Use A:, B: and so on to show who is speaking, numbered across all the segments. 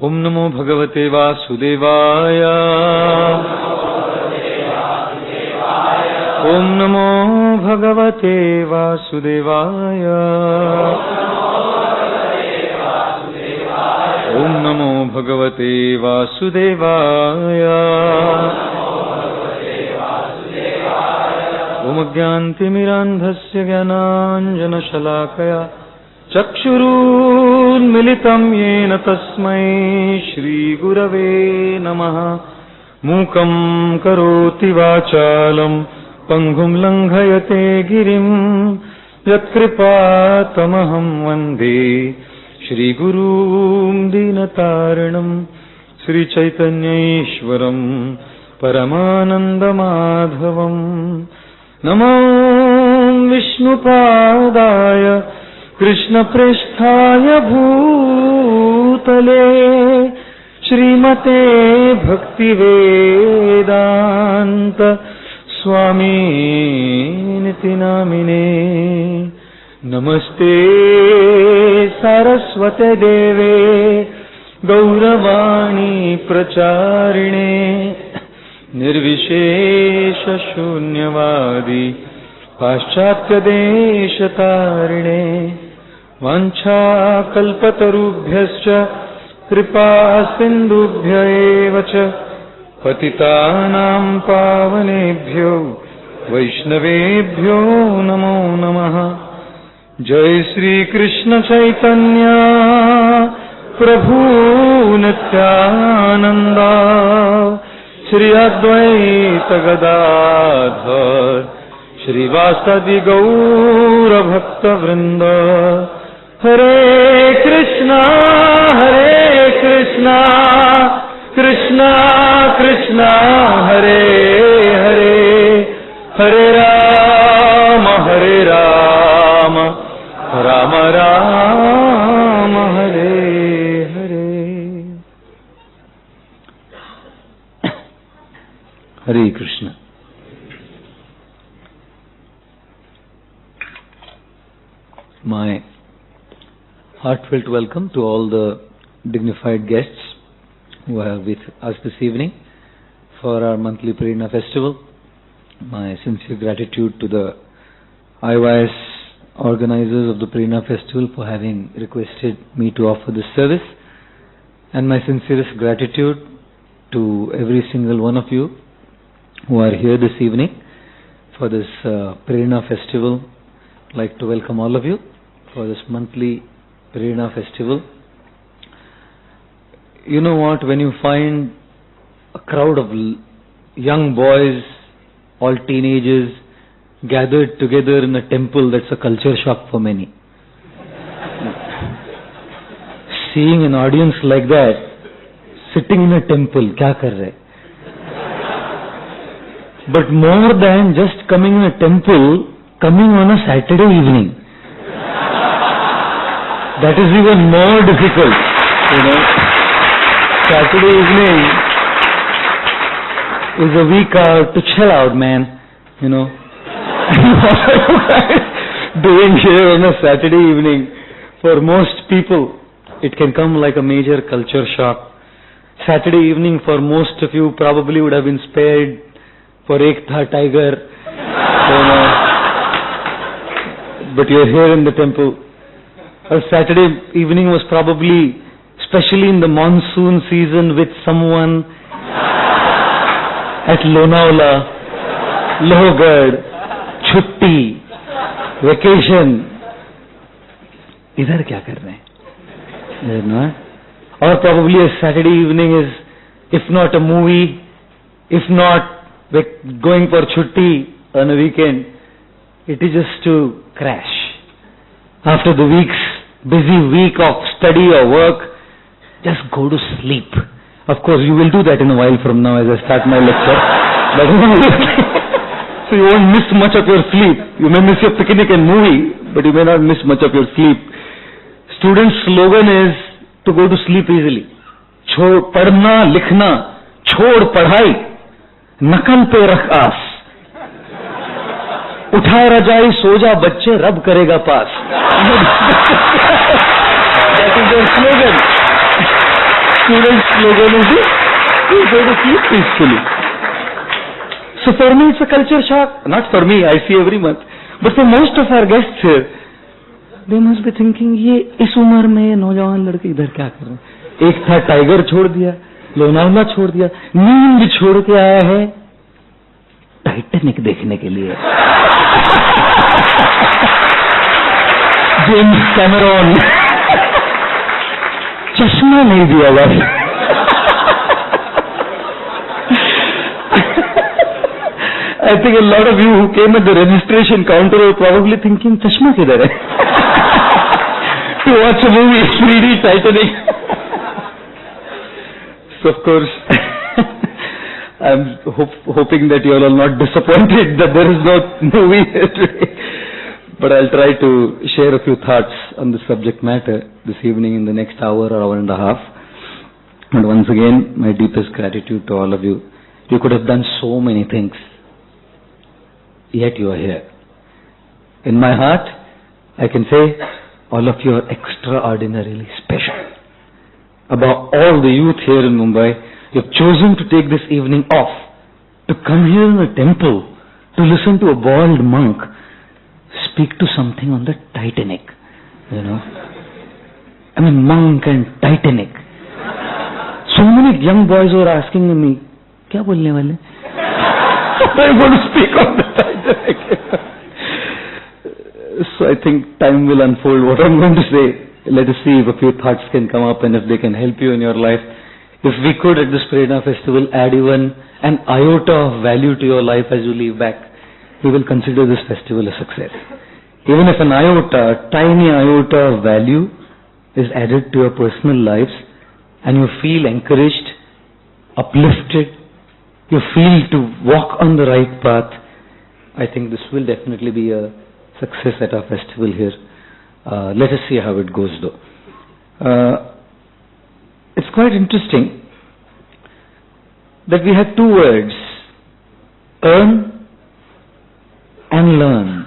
A: ओम नमो भगवते वासुदेवाय। ओम नमो भगवते वासुदेवाय। ओम नमो भगवते वासुदेवाय। ओम ज्ञानतिमिरान्धस्य ज्ञानाञ्जनशलाकया चक्षुरुन्मिलितं येन तस्मै श्रीगुरवे नमः। मूकं करोति वाचालं पङ्गुं लङ्घयते गिरिं यत्कृपातमहं वन्दे श्रीगुरुं दीनतारिणं श्रीचैतन्येश्वरं परमानन्दमाधवम्। नमो विष्णुपादाय कृष्णप्रेष्ठाय भूतले श्रीमते भक्तिवेदान्त स्वामीनिति नामिने। नमस्ते सारस्वते देवे गौरवाणी प्रचारिणे निर्विशेष शून्यवादी पाश्चात्यदेशतारिणे। वाञ्छाकल्पतरुभ्यश्च कृपा सिन्धुभ्य एव च पतितानां पावनेभ्यो वैष्णवेभ्यो नमो नमः। जय श्री कृष्ण चैतन्य प्रभु नित्यानंद श्री अद्वैत गदाधर श्रीवासदि गौर भक्त वृंद। हरे कृष्णा कृष्णा कृष्णा हरे हरे, हरे राम राम राम हरे हरे। हरे Krishna. My heartfelt welcome to all the dignified guests who are with us this evening for our monthly Prerna festival. My sincere gratitude to the IYS organizers of the Prerna festival for having requested me to offer this service, and my sincerest gratitude to every single one of you who are here this evening for this Prerna festival. I'd like to welcome all of you for this monthly Prerna festival. You know what, when you find a crowd of young boys, all teenagers, gathered together in a temple, that's a culture shock for many. Seeing an audience like that, sitting in a temple, kya kar rahe? But more than just coming in a temple, coming on a Saturday evening, that is even more difficult, you know. Saturday evening is a week out to chill out, man, you know. Doing here on a Saturday evening, for most people, it can come like a major culture shock. Saturday evening for most of you probably would have been spared for Ek Tha Tiger, you know. But you're here in the temple. A Saturday evening was probably, especially in the monsoon season, with someone at Lonavala, Lohgad, Chutti, vacation. Idhar kya kar rahe hain? Or probably a Saturday evening is, if not a movie, if not going for Chutti on a weekend, it is just to crash. After the busy week of study or work, just go to sleep. Of course, you will do that in a while from now as I start my lecture. So you won't miss much of your sleep. You may miss your picnic and movie, but you may not miss much of your sleep. Students' slogan is to go to sleep easily. पढ़ना लिखना छोड़ पढ़ाई, नकल पे रख आस, उठा रजाई सो जा बच्चे रब करेगा पास. That is their slogan. student slogan is we go to sleep peacefully. So for me it's a culture shock. Not for me, I see every month. But for most of our guests here, they must be thinking, ये इस उम्र में ये नौजवान लड़के इधर क्या कर रहे हैं? एक था टाइगर छोड़ दिया, लोनावला छोड़ दिया, नींद छोड़ के आया है टाइटैनिक देखने के लिए. जेम्स कैमरॉन चश्मा नहीं दिया बस. I think a lot of you who came at the registration counter were probably thinking, चश्मा किधर है? To watch a movie, 3D Titanic. So of course, I'm hoping that you all are not disappointed that there is no movie here today. But I'll try to share a few thoughts on the subject matter this evening in the next hour or hour and a half. And once again, my deepest gratitude to all of you. You could have done so many things, yet you are here. In my heart, I can say all of you are extraordinarily special. Above all the youth here in Mumbai, you have chosen to take this evening off, to come here in a temple, to listen to a bald monk speak to something on the Titanic, you know. I mean, monk and Titanic. So many young boys were asking me, क्या बोलने वाले? I'm going to speak on the Titanic. So I think time will unfold what I'm going to say. Let us see if a few thoughts can come up and if they can help you in your life. If we could at this Prerna Festival add even an iota of value to your life as you leave back, we will consider this festival a success. Even if an iota, a tiny iota of value is added to your personal lives and you feel encouraged, uplifted, you feel to walk on the right path, I think this will definitely be a success at our festival here. Let us see how it goes though. It's quite interesting that we had two words, earn and learn.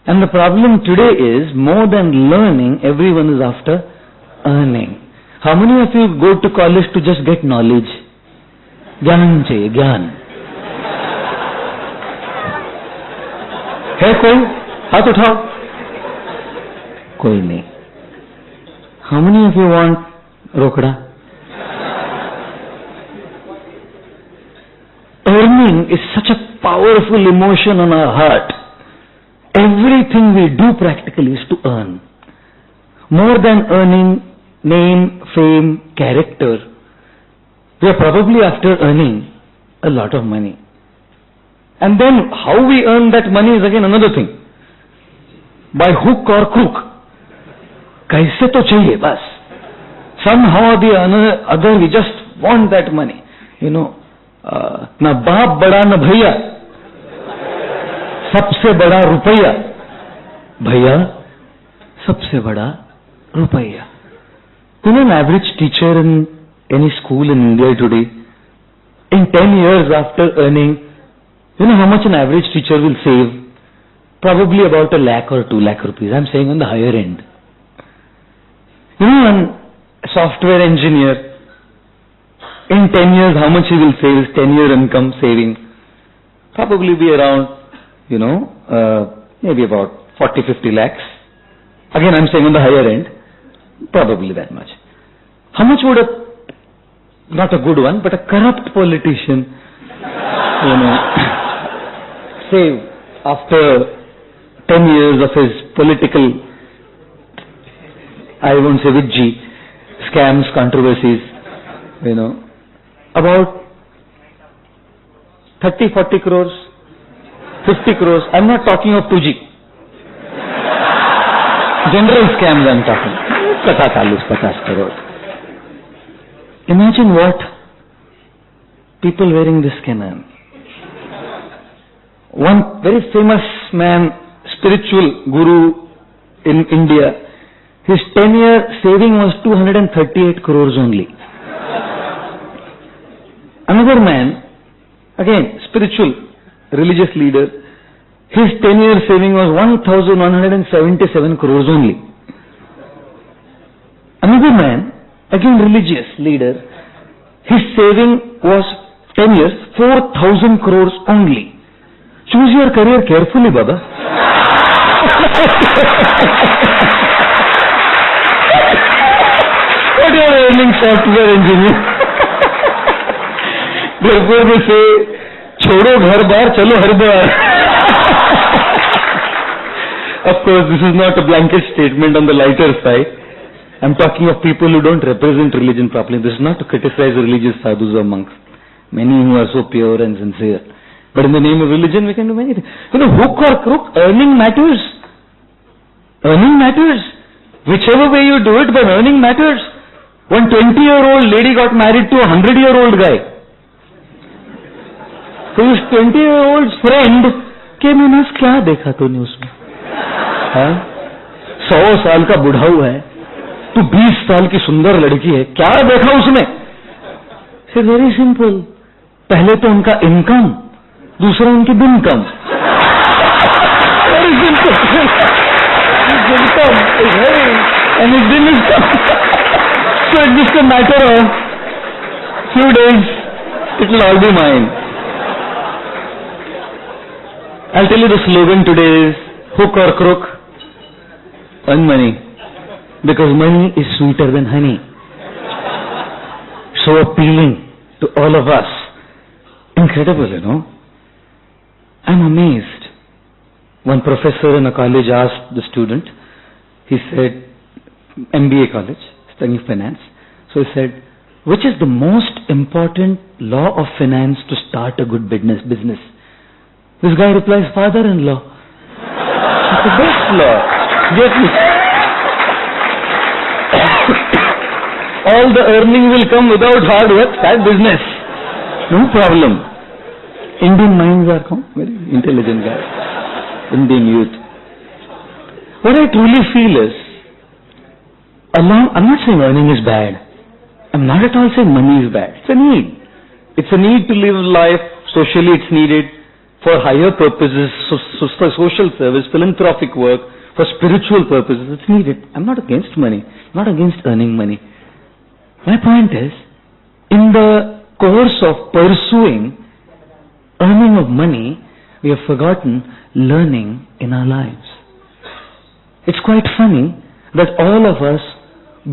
A: And the problem today is, more than learning, everyone is after earning. How many of you go to college to just get knowledge? ज्ञान चाहिए, ज्ञान. है कोई? हाथ उठाओ. कोई नहीं. How many of you want रोकड़ा? Earning is such a powerful emotion on our heart. Everything we do practically is to earn. More than earning name, fame, character, we are probably after earning a lot of money. And then how we earn that money is again another thing. By hook or crook. कैसे तो चाहिए बस. Somehow or the other we just want that money. You know, ना बाप बड़ा ना भैया, सबसे बड़ा रुपया. भैया, सबसे बड़ा रुपया. You know, an average teacher in any school in India today, in 10 years after earning, you know how much an average teacher will save? Probably about 1 lakh or 2 lakh rupees. I'm saying on the higher end. You know, a software engineer, in 10 years, how much he will save? His 10-year income saving probably be around, you know, maybe about 40-50 lakhs. Again, I'm saying on the higher end, probably that much. How much would not a good one, but a corrupt politician, you know, save after 10 years of his political, I won't say with G, scams, controversies, you know, about 30-40 crores, 50 crores. I'm not talking of 2G. General scams I'm talking. 50 crores. Imagine what people wearing this can earn. One very famous man, spiritual guru in India, his 10-year saving was 238 crores only. Another man, again spiritual, religious leader, his 10-year saving was 1,177 crores only. Another man,
B: again religious leader, his saving was 10 years, 4,000 crores only. Choose your career carefully, Baba. What you are earning, software engineer? Therefore they say, छोड़ो घर बार, चलो हर बार. Of course, this is not a blanket statement on the lighter side. I'm talking of people who don't represent religion properly. This is not to criticize religious sadhus or monks. Many who are so pure and sincere. But in the name of religion, we can do many things. Hook or crook, earning matters. Earning matters. Whichever way you do it, but earning matters. One 20-year-old lady got married to a 100-year-old guy. So his 20-year-old's friend came and asked, क्या देखा तूने उसमें? 100 साल का बुढ़ाऊ है, तू 20 साल की सुंदर लड़की है, क्या देखा उसमें? It's very simple. पहले तो उनका इनकम, दूसरा उनकी बिनकम. Very simple. His income is heavy and his din is come. So it's just a matter of few days, it will all be mine. I'll tell you the slogan today is hook or crook, earn money, because money is sweeter than honey. So appealing to all of us. Incredible, you know. I'm amazed. One professor in a college asked the student, he said, MBA college, studying finance. So he said, which is the most important law of finance to start a good business? This guy replies, father-in-law. It's the best law. All the earning will come without hard work, start business. No problem. Indian minds are very intelligent guys. Indian youth. What I truly feel is, I'm not saying earning is bad. I'm not at all saying money is bad. It's a need. It's a need to live life. Socially it's needed. For higher purposes, for social service, philanthropic work, for spiritual purposes, it's needed. I'm not against money. I'm not against earning money. My point is, in the course of pursuing earning of money, we have forgotten learning in our lives. It's quite funny that all of us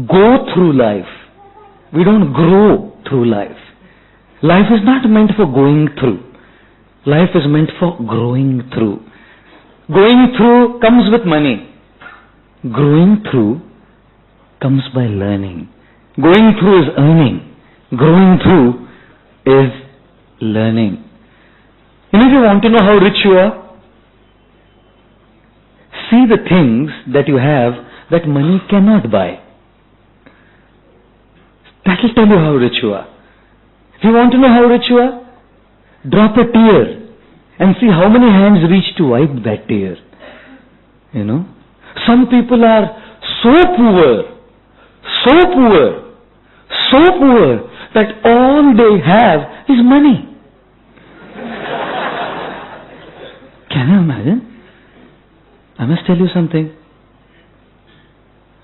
B: go through life. We don't grow through life. Life is not meant for going through. Life is meant for growing through. Going through comes with money. Growing through comes by learning. Going through is earning. Growing through is learning. And if you want to know how rich you are, see the things that you have that money cannot buy. That will tell you how rich you are. If you want to know how rich you are, drop a tear and see how many hands reach to wipe that tear. You know, some people are so poor that all they have is money. Can you imagine? I must tell you something.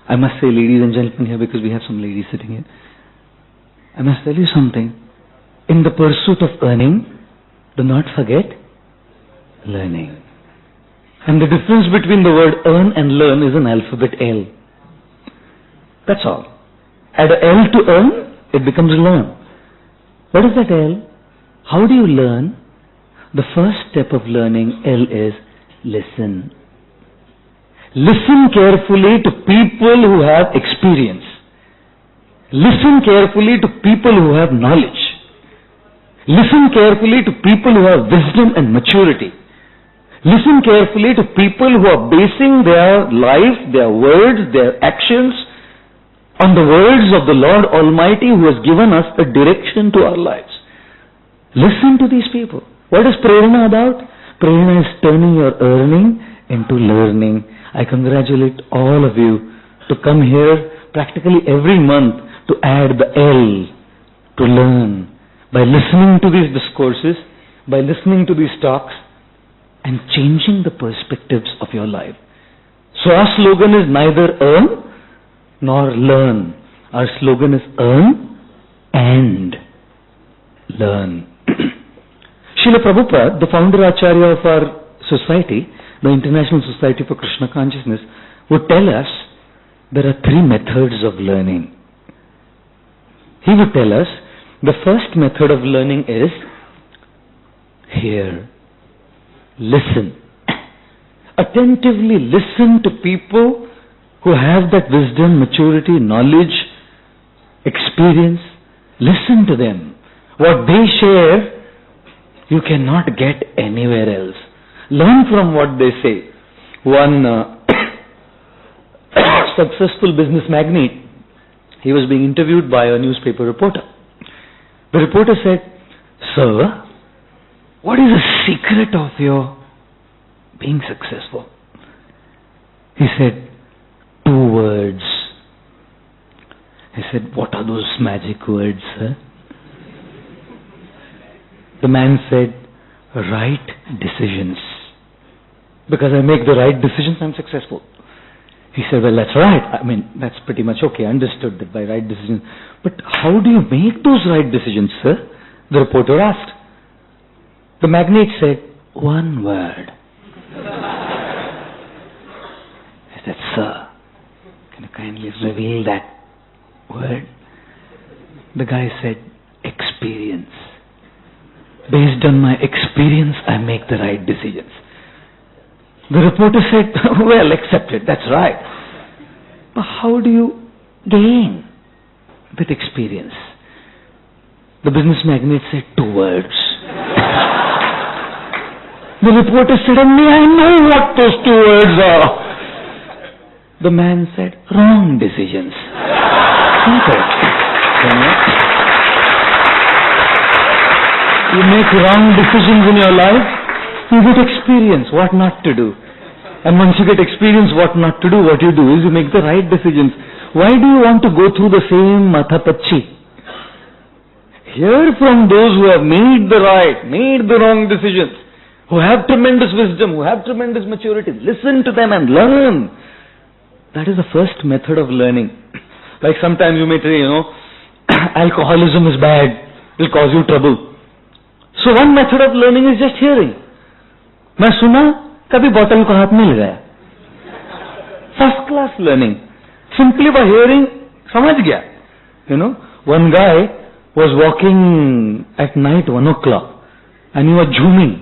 B: I must say, ladies and gentlemen here, because we have some ladies sitting here. I must tell you something. In the pursuit of earning, do not forget learning. And the difference between the word earn and learn is an alphabet L. That's all. Add a L to earn, it becomes learn. What is that L? How do you learn? The first step of learning, L, is listen. Listen carefully to people who have experience. Listen carefully to people who have knowledge. Listen carefully to people who have wisdom and maturity. Listen carefully to people who are basing their life, their words, their actions on the words of the Lord Almighty, who has given us a direction to our lives. Listen to these people. What is Prerna about? Prerna is turning your earning into learning. I congratulate all of you to come here practically every month to add the L, to learn. By listening to these discourses, by listening to these talks, and changing the perspectives of your life. So our slogan is neither earn nor learn. Our slogan is earn and learn. Srila Prabhupada, the founder Acharya of our society, the International Society for Krishna Consciousness, would tell us there are 3 methods of learning. He would tell us the first method of learning is hear, listen. Attentively listen to people who have that wisdom, maturity, knowledge, experience. Listen to them. What they share, you cannot get anywhere else. Learn from what they say. One successful business magnate, he was being interviewed by a newspaper reporter. The reporter said, "Sir, what is the secret of your being successful?" He said, 2 words. He said, "What are those magic words, sir?" The man said, "Right decisions. Because I make the right decisions, I'm successful." He said, "Well, that's right. I mean, that's pretty much okay. Understood that by right decisions. But how do you make those right decisions, sir?" The reporter asked. The magnate said, "1 word." He said, "Sir, can you kindly reveal that word?" The guy said, "Experience. Based on my experience, I make the right decisions." The reporter said, "Well, accepted, that's right. But how do you gain that experience?" The business magnate said, 2 words. The reporter said, "Only I know what those 2 words are." The man said, "Wrong decisions." Simple. You make wrong decisions in your life, you get experience what not to do. And once you get experience what not to do, what you do is you make the right decisions. Why do you want to go through the same mathapachi? Hear from those who have made the right, made the wrong decisions, who have tremendous wisdom, who have tremendous maturity. Listen to them and learn. That is the first method of learning. Like sometimes you may say, alcoholism is bad, it will cause you trouble. So one method of learning is just hearing. मैं सुना, कभी बोतल को हाथ में लगाया. First class learning. Simply by hearing, समझ गया. One guy was walking at night 1 o'clock and he was zooming.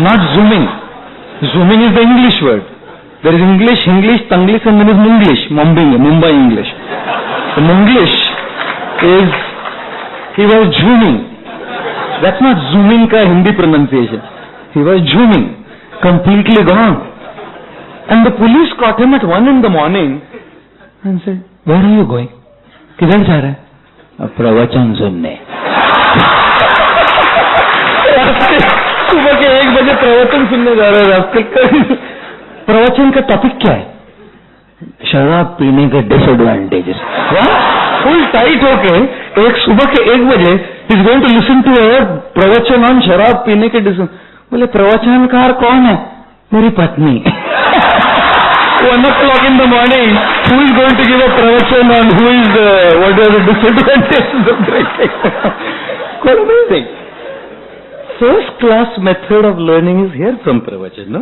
B: Not zooming. Zooming is the English word. There is English, Tanglish and then is Munglish. Mumbai English. The Munglish is, he was zooming. That's not zooming ka Hindi pronunciation. He was zooming. Completely gone. And the police caught him at 1 in the morning and said, "Where are you going?" किधर जा रहा है? प्रवचन सुनने. सुबह के 1 बजे प्रवचन सुनने जा रहे हैं. प्रवचन का टॉपिक क्या है? शराब पीने के डिसएडवांटेजेस. फुल टाइट होके सुबह के 1 बजे is going to listen to a pravachan on शराब पीने के बोले प्रवचनकार कौन है? मेरी पत्नी. 1 o'clock in the morning, who is going to give a pravachan on who is, what are the disadvantages of drinking? Quite amazing. First class method of learning is hear from pravachan, no?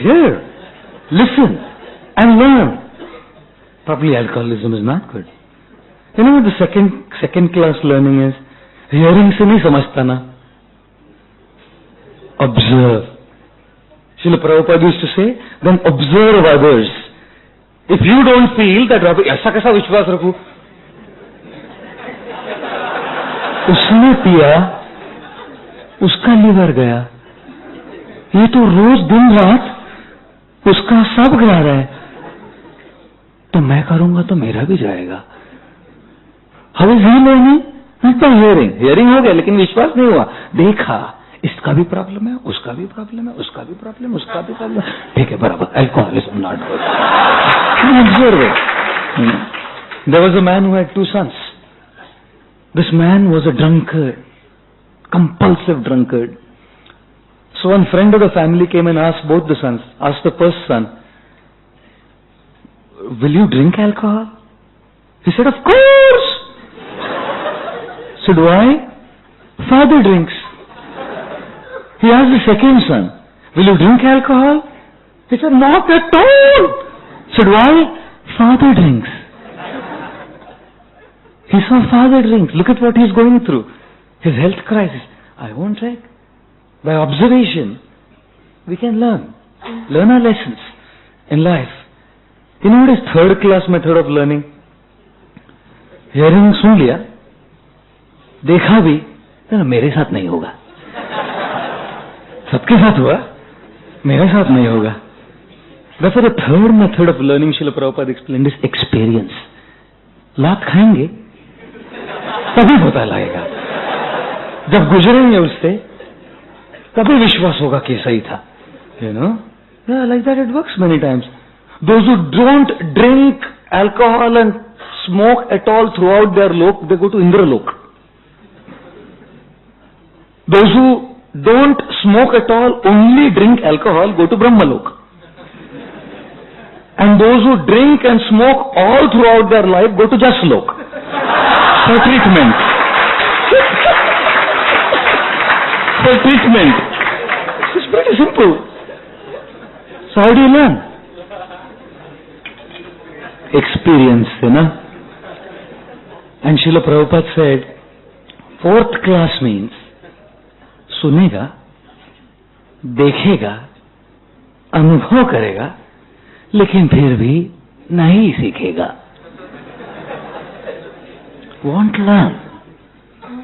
B: Hear, listen, and learn. Probably alcoholism is not good. The second class learning is, hearing se nahi samajhta na. Observe. Srila Prabhupada used to say, then observe others. If you don't feel that, ऐसा कैसा विश्वास रखूं? उसने पिया, उसका liver गया. ये तो रोज दिन रात उसका सब गिरा रहा है. तो मैं करूंगा तो मेरा भी जाएगा. How is he learning? Not by hearing. Hearing हो गया लेकिन विश्वास नहीं हुआ. देखा, इसका भी प्रॉब्लम है, उसका भी प्रॉब्लम है, उसका भी प्रॉब्लम, उसका भी प्रॉब्लम. ठीक है, बराबर. Alcoholism not good. Observe it. There was a man who had 2 sons. This man was a drunkard, compulsive drunkard. So one friend of the family came and asked both the sons, asked the first son, "Will you drink alcohol?" He said, of course. Said, why? Father drinks. He asked the second son, will you drink alcohol? He said, not at all. Said, why? Father drinks. He saw father drinks. Look at what he's going through. His health crisis. I won't drink. By observation, we can learn our lessons in life. You know what is third class method of learning? Hearing सुन लिया, देखा भी, ना मेरे साथ नहीं होगा. सबके साथ हुआ, मेरे साथ नहीं होगा. Therefore, the third method of learning, Srila Prabhupada explained, is experience. लात खाएंगे, तभी पता लगेगा. जब गुजरेंगे उससे, तभी विश्वास होगा कि सही था. You know? Yeah, like that it works many times. Those who don't drink alcohol and smoke at all throughout their lok, they go to Indralok. Those who don't smoke at all, only drink alcohol, go to Brahmalok. And those who drink and smoke all throughout their life, go to Jaslok for treatment. For treatment. It's pretty simple. So how do you learn? Experience, you know. And Srila Prabhupada said, fourth class means सुनेगा, देखेगा, अनुभव करेगा, लेकिन फिर भी नहीं सीखेगा. Won't learn.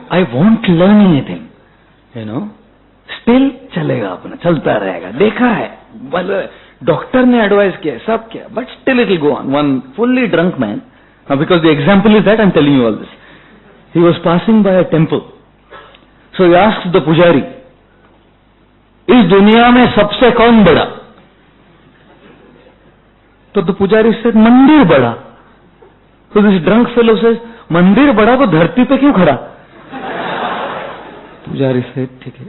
B: I won't learn anything. You know. Still चलेगा अपना, चलता रहेगा. देखा है, डॉक्टर ने एडवाइस किया, सब किया, but still it will go on. One fully drunk man, because the example is that I'm telling you all this. He was passing by a temple. So he asked the pujari, इस दुनिया में सबसे कौन बड़ा? तो the pujari said, मंदिर बड़ा. So this drunk fellow says, मंदिर बड़ा तो धरती पे क्यों खड़ा? पुजारी said, ठीक है,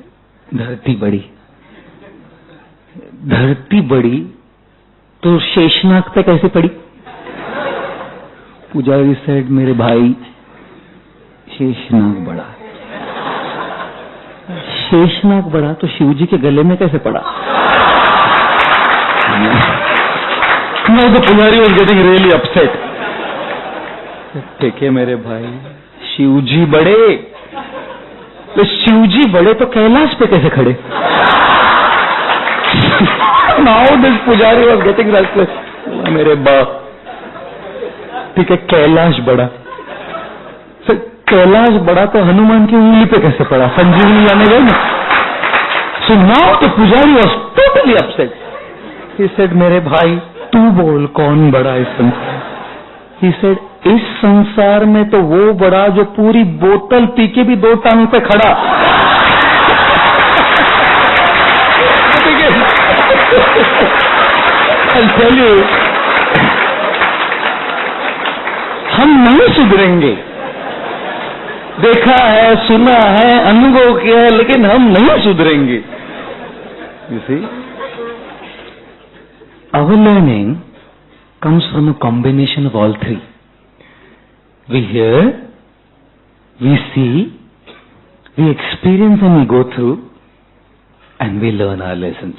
B: धरती बड़ी. धरती बड़ी तो शेषनाग पे कैसे पड़ी? पुजारी said, मेरे भाई, शेषनाग बड़ा. शेषनाग बड़ा तो शिवजी के गले में कैसे पड़ा? Now the pujari was getting really upset. ठीक है मेरे भाई, शिवजी बड़े, तो शिवजी बड़े तो कैलाश पे कैसे खड़े? Now this pujari was getting restless. मेरे बाप, ठीक है कैलाश बड़ा, कैलाश बड़ा तो हनुमान की उंगली पे कैसे पड़ा? संजीवनी लाने गए ना. So now the pujari was totally upset. He said, मेरे भाई तू बोल कौन बड़ा इस संसार? He said, इस संसार में तो वो बड़ा जो पूरी बोतल पी के भी दो टांग पे खड़ा. I'll tell you, हम नहीं सुधरेंगे. देखा है, सुना है, अनुभव किया है, लेकिन हम नहीं सुधरेंगे. You see, our learning comes from a combination of all three. We hear, we see, we experience and we go through, and we learn our lessons.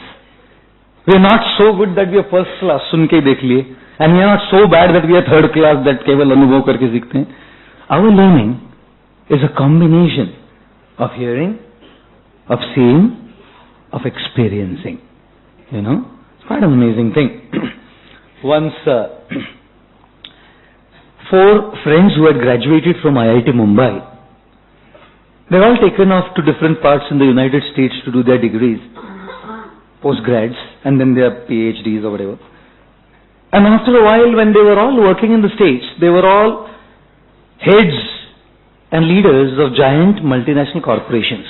B: We are not so good that we are first class, सुन के देख लिए, and we are not so bad that we are third class, that केवल अनुभव करके सीखते हैं. Our learning is a combination of hearing, of seeing, of experiencing. You know, it's quite an amazing thing. Once, 4 friends who had graduated from IIT Mumbai, they were all taken off to different parts in the United States to do their degrees, postgrads, and then their PhDs or whatever. And after a while, when they were all working in the States, they were all heads and leaders of giant multinational corporations.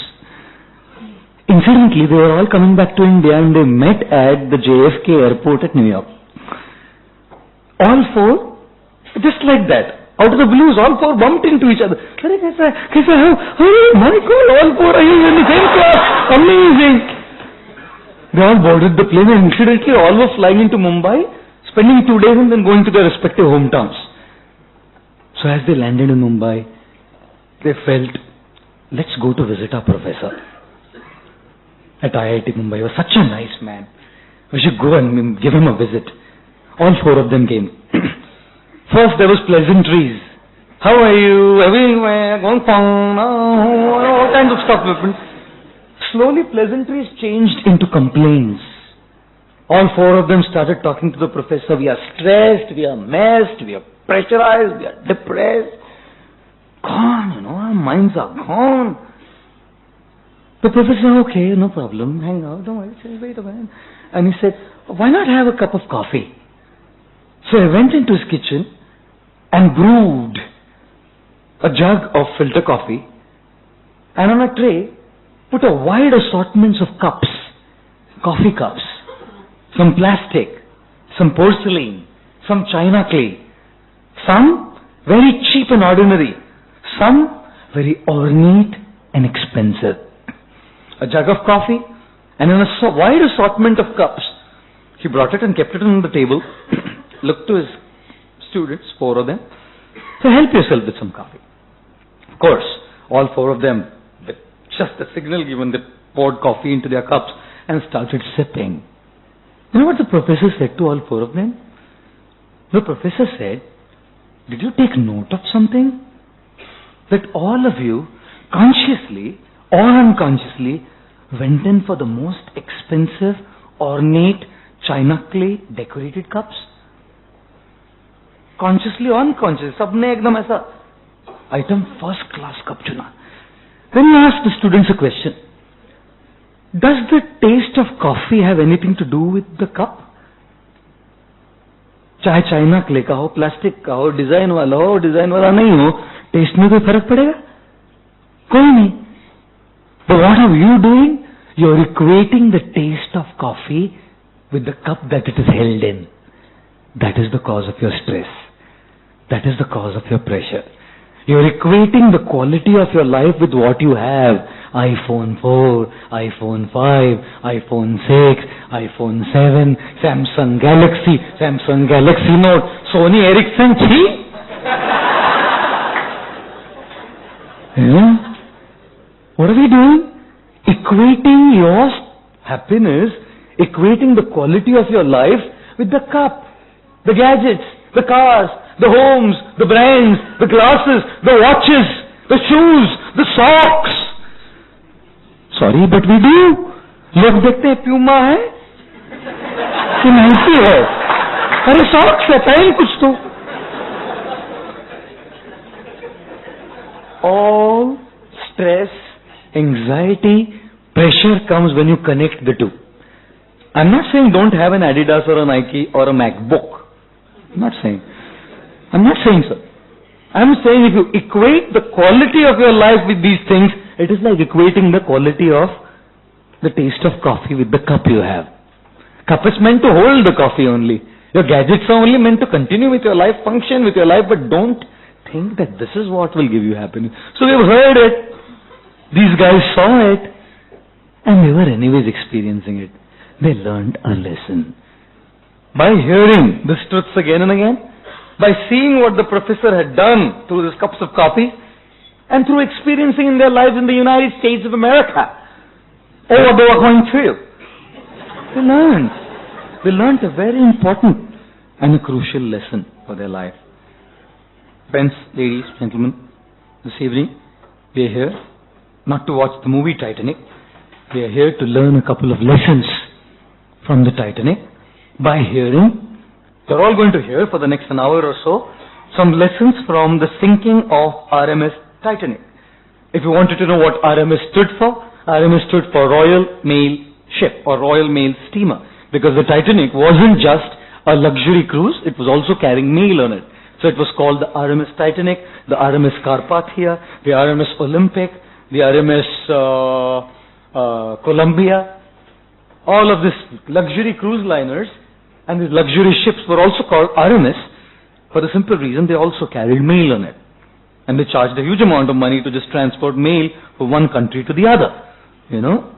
B: Incidentally, they were all coming back to India and they met at the JFK airport at New York. All 4, just like that, out of the blues, all 4 bumped into each other. Oh my God, all 4 are in the same class. Amazing. They all boarded the plane and incidentally all were flying into Mumbai, spending 2 days and then going to their respective hometowns. So as they landed in Mumbai, they felt, let's go to visit our professor at IIT Mumbai. He was such a nice man. We should go and give him a visit. All four of them came. First there was pleasantries. How are you? Everywhere, going fun, all kinds of stuff happened. Slowly pleasantries changed into complaints. All four of them started talking to the professor. We are stressed, we are messed, we are pressurized, we are depressed. Gone, our minds are gone. The professor, okay, no problem, hang out, don't worry, say, wait a minute. And he said, why not have a cup of coffee? So I went into his kitchen and brewed a jug of filter coffee, and on a tray put a wide assortment of cups, coffee cups, some plastic, some porcelain, some china clay, some very cheap and ordinary, some very ornate and expensive. A jug of coffee and a wide assortment of cups. He brought it and kept it on the table, looked to his students, four of them, so help yourself with some coffee. Of course, all four of them, with just a signal given, they poured coffee into their cups and started sipping. You know what the professor said to all four of them? The professor said, did you take note of something? That all of you, consciously or unconsciously, went in for the most expensive, ornate, china clay decorated cups? Consciously or unconsciously, सबने एकदम ऐसा item first class cup चुना. Then you ask the students a question. Does the taste of coffee have anything to do with the cup? चाहे China clay का हो, plastic का हो, design वाला हो, डिजाइन वाला नहीं हो, टेस्ट में कोई फर्क पड़ेगा? कोई नहीं. But what are you doing? You're equating the taste of coffee with the cup that it is held in. That is the cause of your stress. That is the cause of your pressure. You're equating the quality of your life with what you have. iPhone 4, iPhone 5, iPhone 6, iPhone 7, Samsung Galaxy Note, Sony Ericsson 3. Yeah? What are we doing? Equating your happiness, equating the quality of your life with the cup, the gadgets, the cars, the homes, the brands, the glasses, the watches, the shoes, the socks. Sorry, but we do. लोग देखते हैं Puma है कि nightie है, अरे socks है, पहन कुछ तो. All stress, anxiety, pressure comes when you connect the two. I'm not saying don't have an Adidas or a Nike or a MacBook. I'm not saying so. I'm saying if you equate the quality of your life with these things, it is like equating the quality of the taste of coffee with the cup you have. Cup is meant to hold the coffee only. Your gadgets are only meant to continue with your life, function with your life, but don't think that this is what will give you happiness. So we've heard it. These guys saw it. And they were anyways experiencing it. They learned a lesson. By hearing these truths again and again, by seeing what the professor had done through these cups of coffee, and through experiencing in their lives in the United States of America, or what they were going through, they learned a very important and a crucial lesson for their life. Friends, ladies, gentlemen, this evening we are here not to watch the movie Titanic. We are here to learn a couple of lessons from the Titanic by hearing. You're all going to hear for the next an hour or so some lessons from the sinking of RMS Titanic. If you wanted to know what RMS stood for Royal Mail Ship or Royal Mail Steamer, because the Titanic wasn't just a luxury cruise, it was also carrying mail on it. So it was called the RMS Titanic, the RMS Carpathia, the RMS Olympic, the RMS Columbia. All of these luxury cruise liners and these luxury ships were also called RMS for the simple reason they also carried mail on it. And they charged a huge amount of money to just transport mail from one country to the other. You know,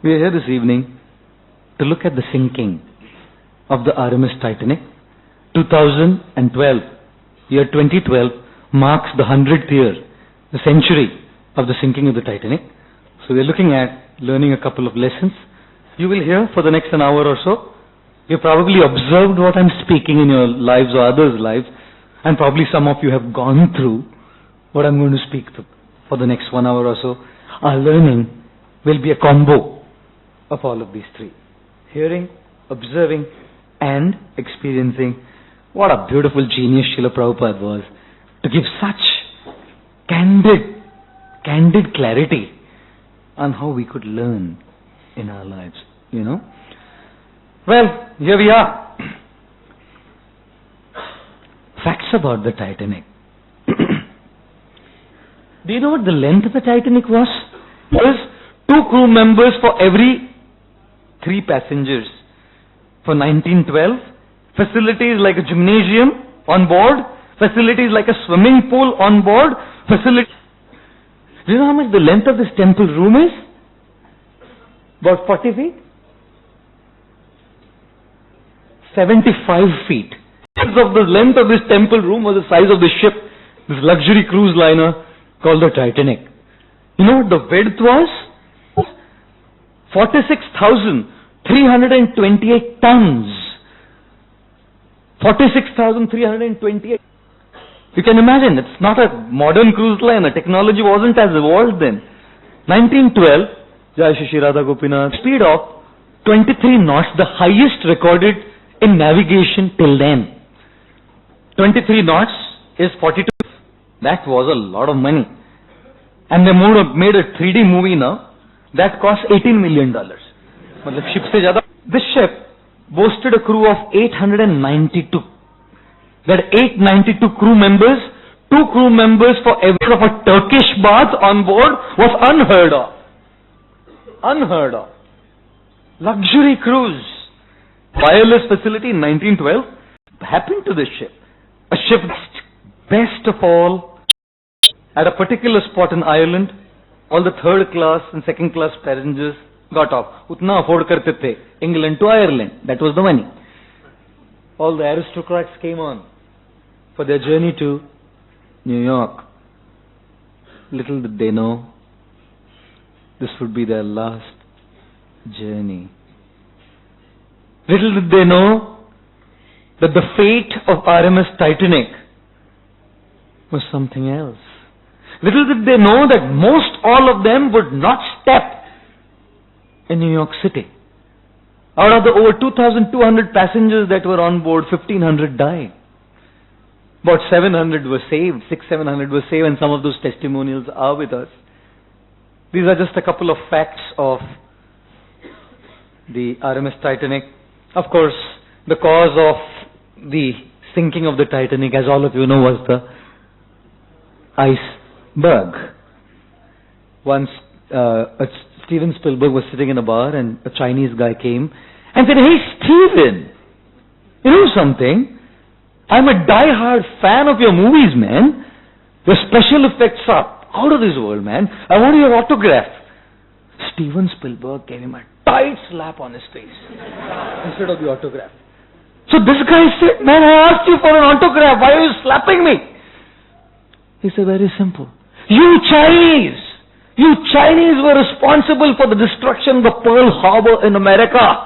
B: we are here this evening to look at the sinking of the RMS Titanic, 2012. year 2012 marks the 100th year, the century of the sinking of the Titanic. So we are looking at learning a couple of lessons. You will hear for the next an hour or so. You probably observed what I'm speaking in your lives or others' lives, and probably some of you have gone through what I'm going to speak to for the next 1 hour or so. Our learning will be a combo of all of these three: hearing, observing, and experiencing. What a beautiful genius Srila Prabhupada was, to give such candid clarity on how we could learn in our lives, you know. Well, here we are. Facts about the Titanic. Do you know what the length of the Titanic was? It was 2 crew members for every 3 passengers. For 1912, facilities like a gymnasium on board, facilities like a swimming pool on board, Do you know how much the length of this temple room is? About 40 feet? 75 feet. Of the length of this temple room was the size of the ship, this luxury cruise liner called the Titanic. You know what the width was? 46,328 tons. 46,328. You can imagine, it's not a modern cruise liner. Technology wasn't as evolved then. 1912, Jai Shri Radha Gopinath, speed of 23 knots, the highest recorded in navigation till then. 23 knots is 42. That was a lot of money. And they made a 3D movie now that cost $18 million. This ship boasted a crew of 892. That 892 crew members, 2 crew members for every of a Turkish bath on board was unheard of. Unheard of. Luxury cruise. Wireless facility in 1912 happened to this ship. A ship, best of all, at a particular spot in Ireland, all the 3rd class and 2nd class passengers got off. Utna afford karte the, England to Ireland. That was the money. All the aristocrats came on for their journey to New York. Little did they know, this would be their last journey. Little did they know that the fate of RMS Titanic was something else. Little did they know that most all of them would not step in New York City. Out of the over 2,200 passengers that were on board, 1,500 died. About 700 were saved, 600-700 were saved, and some of those testimonials are with us. These are just a couple of facts of the RMS Titanic. Of course, the cause of the sinking of the Titanic, as all of you know, was the iceberg. Once Steven Spielberg was sitting in a bar and a Chinese guy came and said, "Hey Steven, you know something? I'm a die-hard fan of your movies, man. Your special effects are out of this world, man. I want your autograph." Steven Spielberg gave him a tight slap on his face instead of the autograph. So this guy said, "Man, I asked you for an autograph. Why are you slapping me?" He said, "Very simple. You Chinese were responsible for the destruction of the Pearl Harbor in America."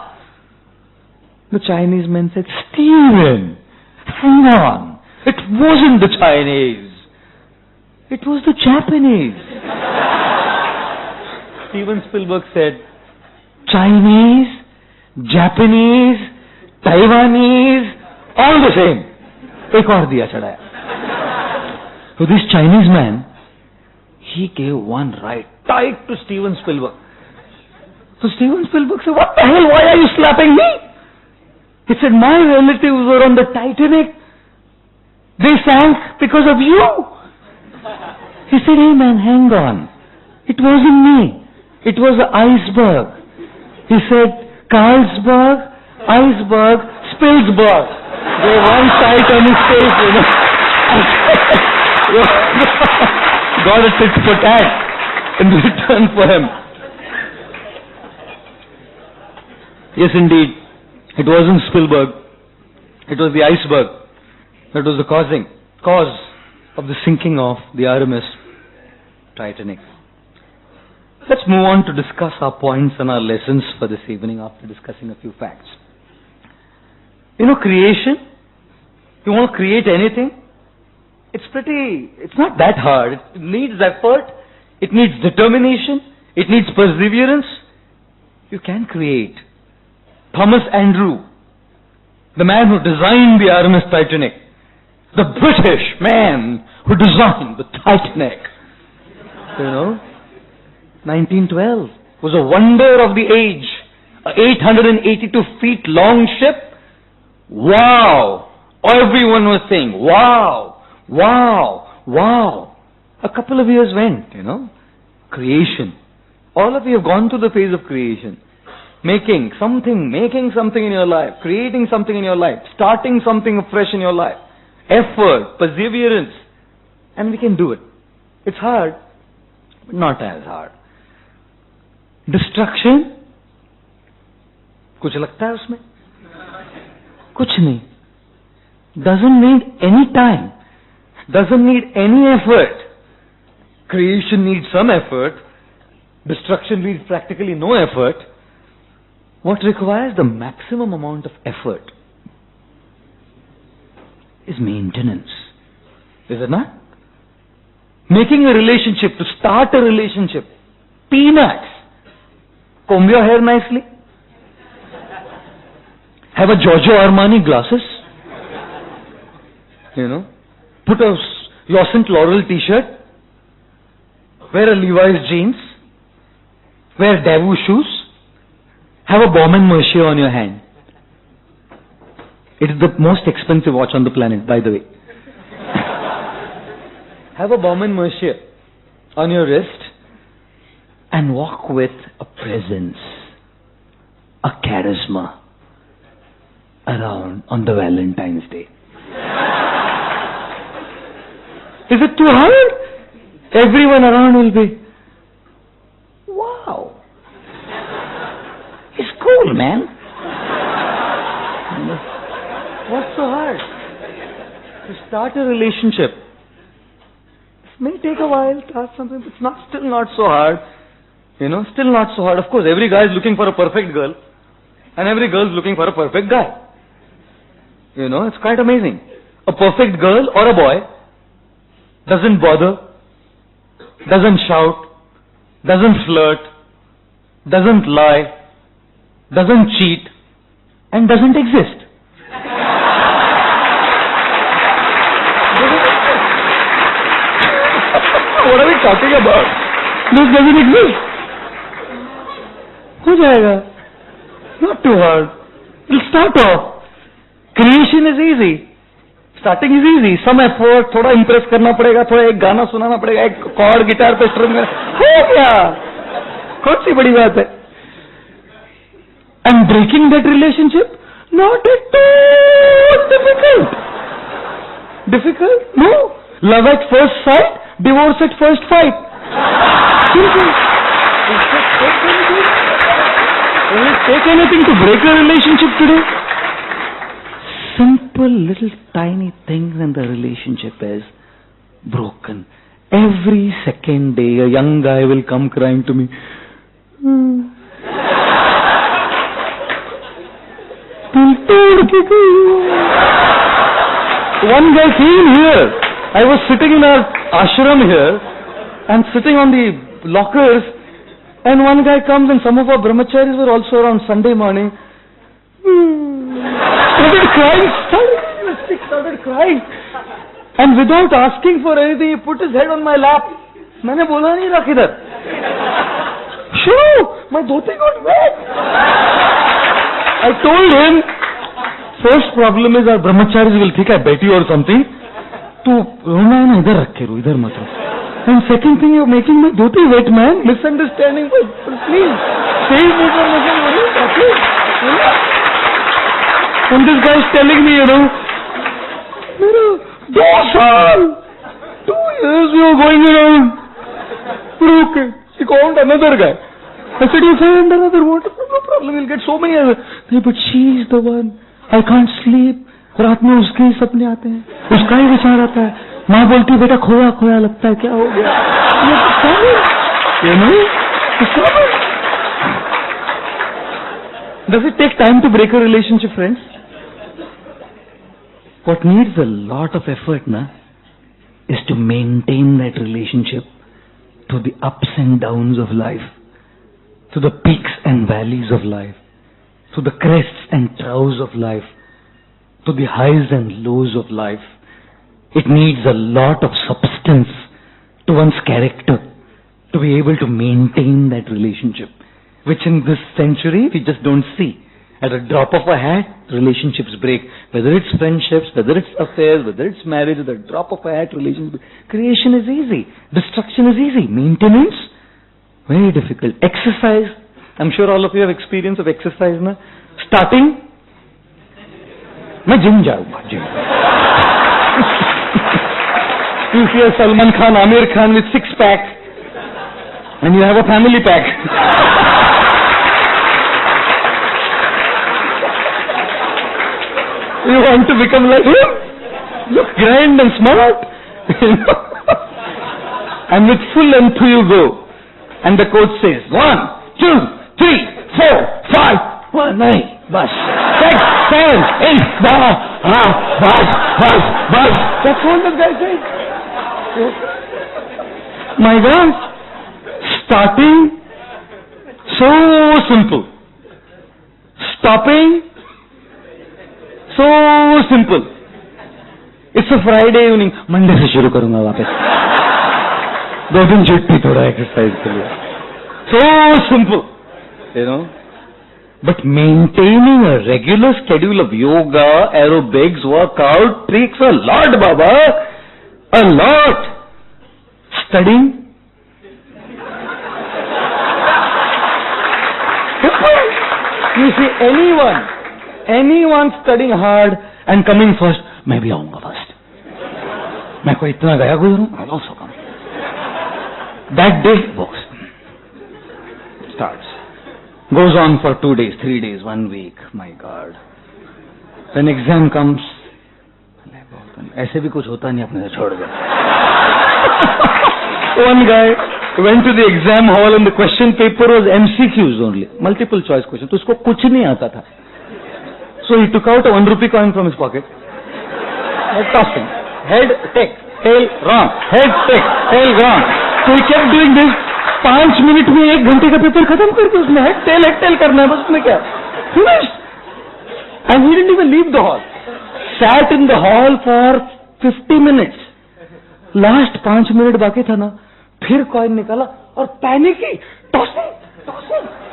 B: The Chinese men said, "Steven, hang on. It wasn't the Chinese. It was the Japanese." Steven Spielberg said, "Chinese, Japanese, Taiwanese, all the same. Ek aur diya chadaya." So this Chinese man, he gave one right tight to Steven Spielberg. So Steven Spielberg said, "What the hell? Why are you slapping me?" He said, "My relatives were on the Titanic. They sank because of you." He said, "Hey man, hang on. It wasn't me. It was the iceberg." He said, "Carlsberg, iceberg, Spilsberg." They one sight on his face, you know. Got a tit for tat in return for him. Yes, indeed. It wasn't Spielberg. It was the iceberg that was the causing
A: cause of the sinking of the RMS Titanic. Let's move on to discuss our points and our lessons for this evening after discussing a few facts. Creation, you want to create anything, it's not that hard. It needs effort, it needs determination, it needs perseverance. You can create. Thomas Andrew, the man who designed the RMS Titanic, the British man who designed the Titanic, 1912, was a wonder of the age. A 882 feet long ship. Wow! Everyone was saying, wow, wow, wow. A couple of years went, Creation. All of you have gone through the phase of creation. Making something in your life, creating something in your life, starting something afresh in your life. Effort, perseverance. And we can do it. It's hard, but not as hard. Destruction? कुछ लगता है उसमें? कुछ नहीं. Doesn't need any time. Doesn't need any effort. Creation needs some effort. Destruction needs practically no effort. What requires the maximum amount of effort is maintenance. Is it not? Making a relationship, to start a relationship, peanuts. Comb your hair nicely. Have a Giorgio Armani glasses. Put a St. Laurel t-shirt. Wear a Levi's jeans. Wear Daewoo shoes. Have a Baume & Mercier on your hand. It is the most expensive watch on the planet, by the way. Have a Baume & Mercier on your wrist and walk with a presence, a charisma around on the Valentine's Day. Is it too hard? Everyone around will be, wow. It's cool, man. What's so hard? To start a relationship. It may take a while to ask something, but it's still not so hard. Still not so hard. Of course, every guy is looking for a perfect girl, and every girl is looking for a perfect guy. It's quite amazing. A perfect girl or a boy doesn't bother, doesn't shout, doesn't flirt, doesn't lie, doesn't cheat, and doesn't exist. What are we talking about? This doesn't exist. हो जाएगा. Not too hard. It'll start off. Creation is easy. Starting is easy. Some effort, थोड़ा impress करना पड़ेगा, थोड़ा एक गाना सुनाना पड़ेगा, एक chord गिटार पे strum में हो गया. कौन सी बड़ी बात है? And breaking that relationship, not at all difficult. Difficult? No. Love at first sight, divorce at first fight. Will it take anything to break a relationship today? Simple little tiny things and the relationship is broken. Every second day a young guy will come crying to me. One guy came here. I was sitting in our ashram here and sitting on the lockers, and one guy comes, and some of our brahmacharis were also around Sunday morning. Started crying. And without asking for anything, he put his head on my lap. मैंने बोला नहीं रख इधर. Shoo! My dhoti got wet. I told him, first problem is our brahmacharis will think I bet you or something. तू रोना है ना, इधर रख के रो, इधर मत रो. And second thing, you're making my dhoti wet, man. Misunderstanding, but please save me from misunderstanding. And this guy is telling me, 2 years we were going around. Okay, he called another guy. I said, you find another, what? No problem, you'll get so many others. But she's the one. I can't sleep.
B: रात में उसके ही सपने आते हैं, उसका ही विचार आता है। माँ बोलती है बेटा खोया खोया लगता है, क्या हो गया? Does it take time to break a relationship, friends? What needs a lot of effort, na, is to maintain that relationship to the ups and downs of life, to the peaks and valleys of life, to the crests and troughs of life, to the highs and lows of life. It needs a lot of substance to one's character to be able to maintain that relationship, which in this century we just don't see. At a drop of a hat, relationships break. Whether it's friendships, whether it's affairs, whether it's marriage, at a drop of a hat, relationships break. Creation is easy. Destruction is easy. Maintenance, very difficult. Exercise, I'm sure all of you have experience of exercise, na? Starting, मैं gym जाऊंगा, gym. You see a Salman Khan, Amir Khan with six-pack, and you have a family pack. You want to become like him? Look grand and smart. And with full enthu you go. And the coach says, 1, 2, 3, 4, 5, 1, 9, bus, 6, 7, 8, bus. That's what the guy says. My God, starting so simple, stopping so simple. It's a Friday evening. Monday से शुरू करूंगा वापस. 2 दिन छुट्टी थोड़ा exercise के लिए. So simple, you know. But maintaining a regular schedule of yoga, aerobics, workout takes a lot, Baba. A lot. Studying. You see, anyone studying hard and coming first, मैं भी आऊंगा first. मैं कोई इतना गया गुजरूं, I'll also come. That day works. Starts. Goes on for 2 days, 3 days, 1 week. My God. When exam comes, ऐसे भी कुछ होता नहीं, अपने से छोड़ गया. One guy went to the exam hall and the question paper was MCQs only, multiple choice question. तो उसको कुछ नहीं आता था. So he took out a 1 rupee coin from his pocket. Tossing. Head, take, tail, wrong. Head, take, tail, wrong. So he kept doing this. 5 minute में 1 घंटे का paper खत्म करके उसने हेड टेल करना है, बस उसमें क्या. Finished. And he didn't even leave the hall. Sat in the hall for 50 minutes. Last 5 minute बाकी था ना, फिर कॉइन निकाला और पैनिक ही टॉसिंग.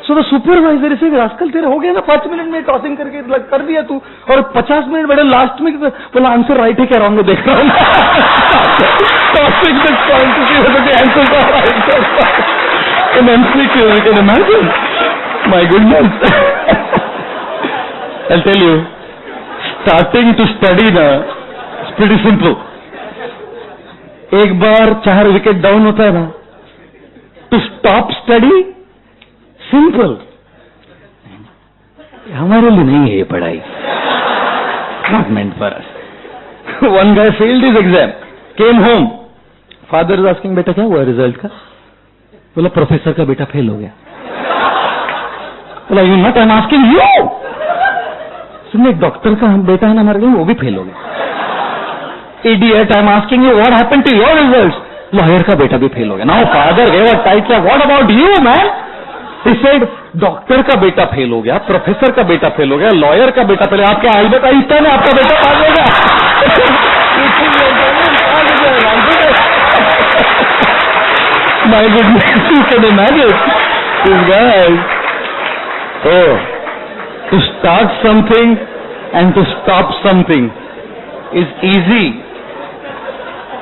B: So the supervisor से रास्कल तेरा हो गया ना, 5 मिनट में टॉसिंग करके कर दिया तू, और 50 मिनट बैठे लास्ट में बोला आंसर राइट है क्या रॉन्ग है देख रहा हूँ. Tossing the coin to see whether the answer are right. An MCQ, you can imagine. My goodness. I'll tell you, starting to study ना, it's pretty simple. एक बार 4 विकेट डाउन होता है ना, to stop study, simple. हमारे लिए नहीं है ये पढ़ाई. Not meant for us. One guy failed his exam, came home. Father is asking, बेटा क्या हुआ रिजल्ट का? बोला प्रोफेसर का बेटा फेल हो गया. बोला you not, I am asking you. सुनिए, डॉक्टर का बेटा है ना हमारे लिए, वो भी फेल हो गया. Idiot, I am asking you what happened to your results. Lawyer का बेटा भी फेल हो गया. Now father gave a tight slap, what about you man? He said doctor का बेटा फेल हो गया, प्रोफेसर का बेटा फेल हो गया, लॉयर का बेटा फेल. आपके अल्बर्ट आइंस्टाइन है, आपका बेटा पास हो गया. My goodness, you can imagine this guy. Oh, to start something and to stop something is easy.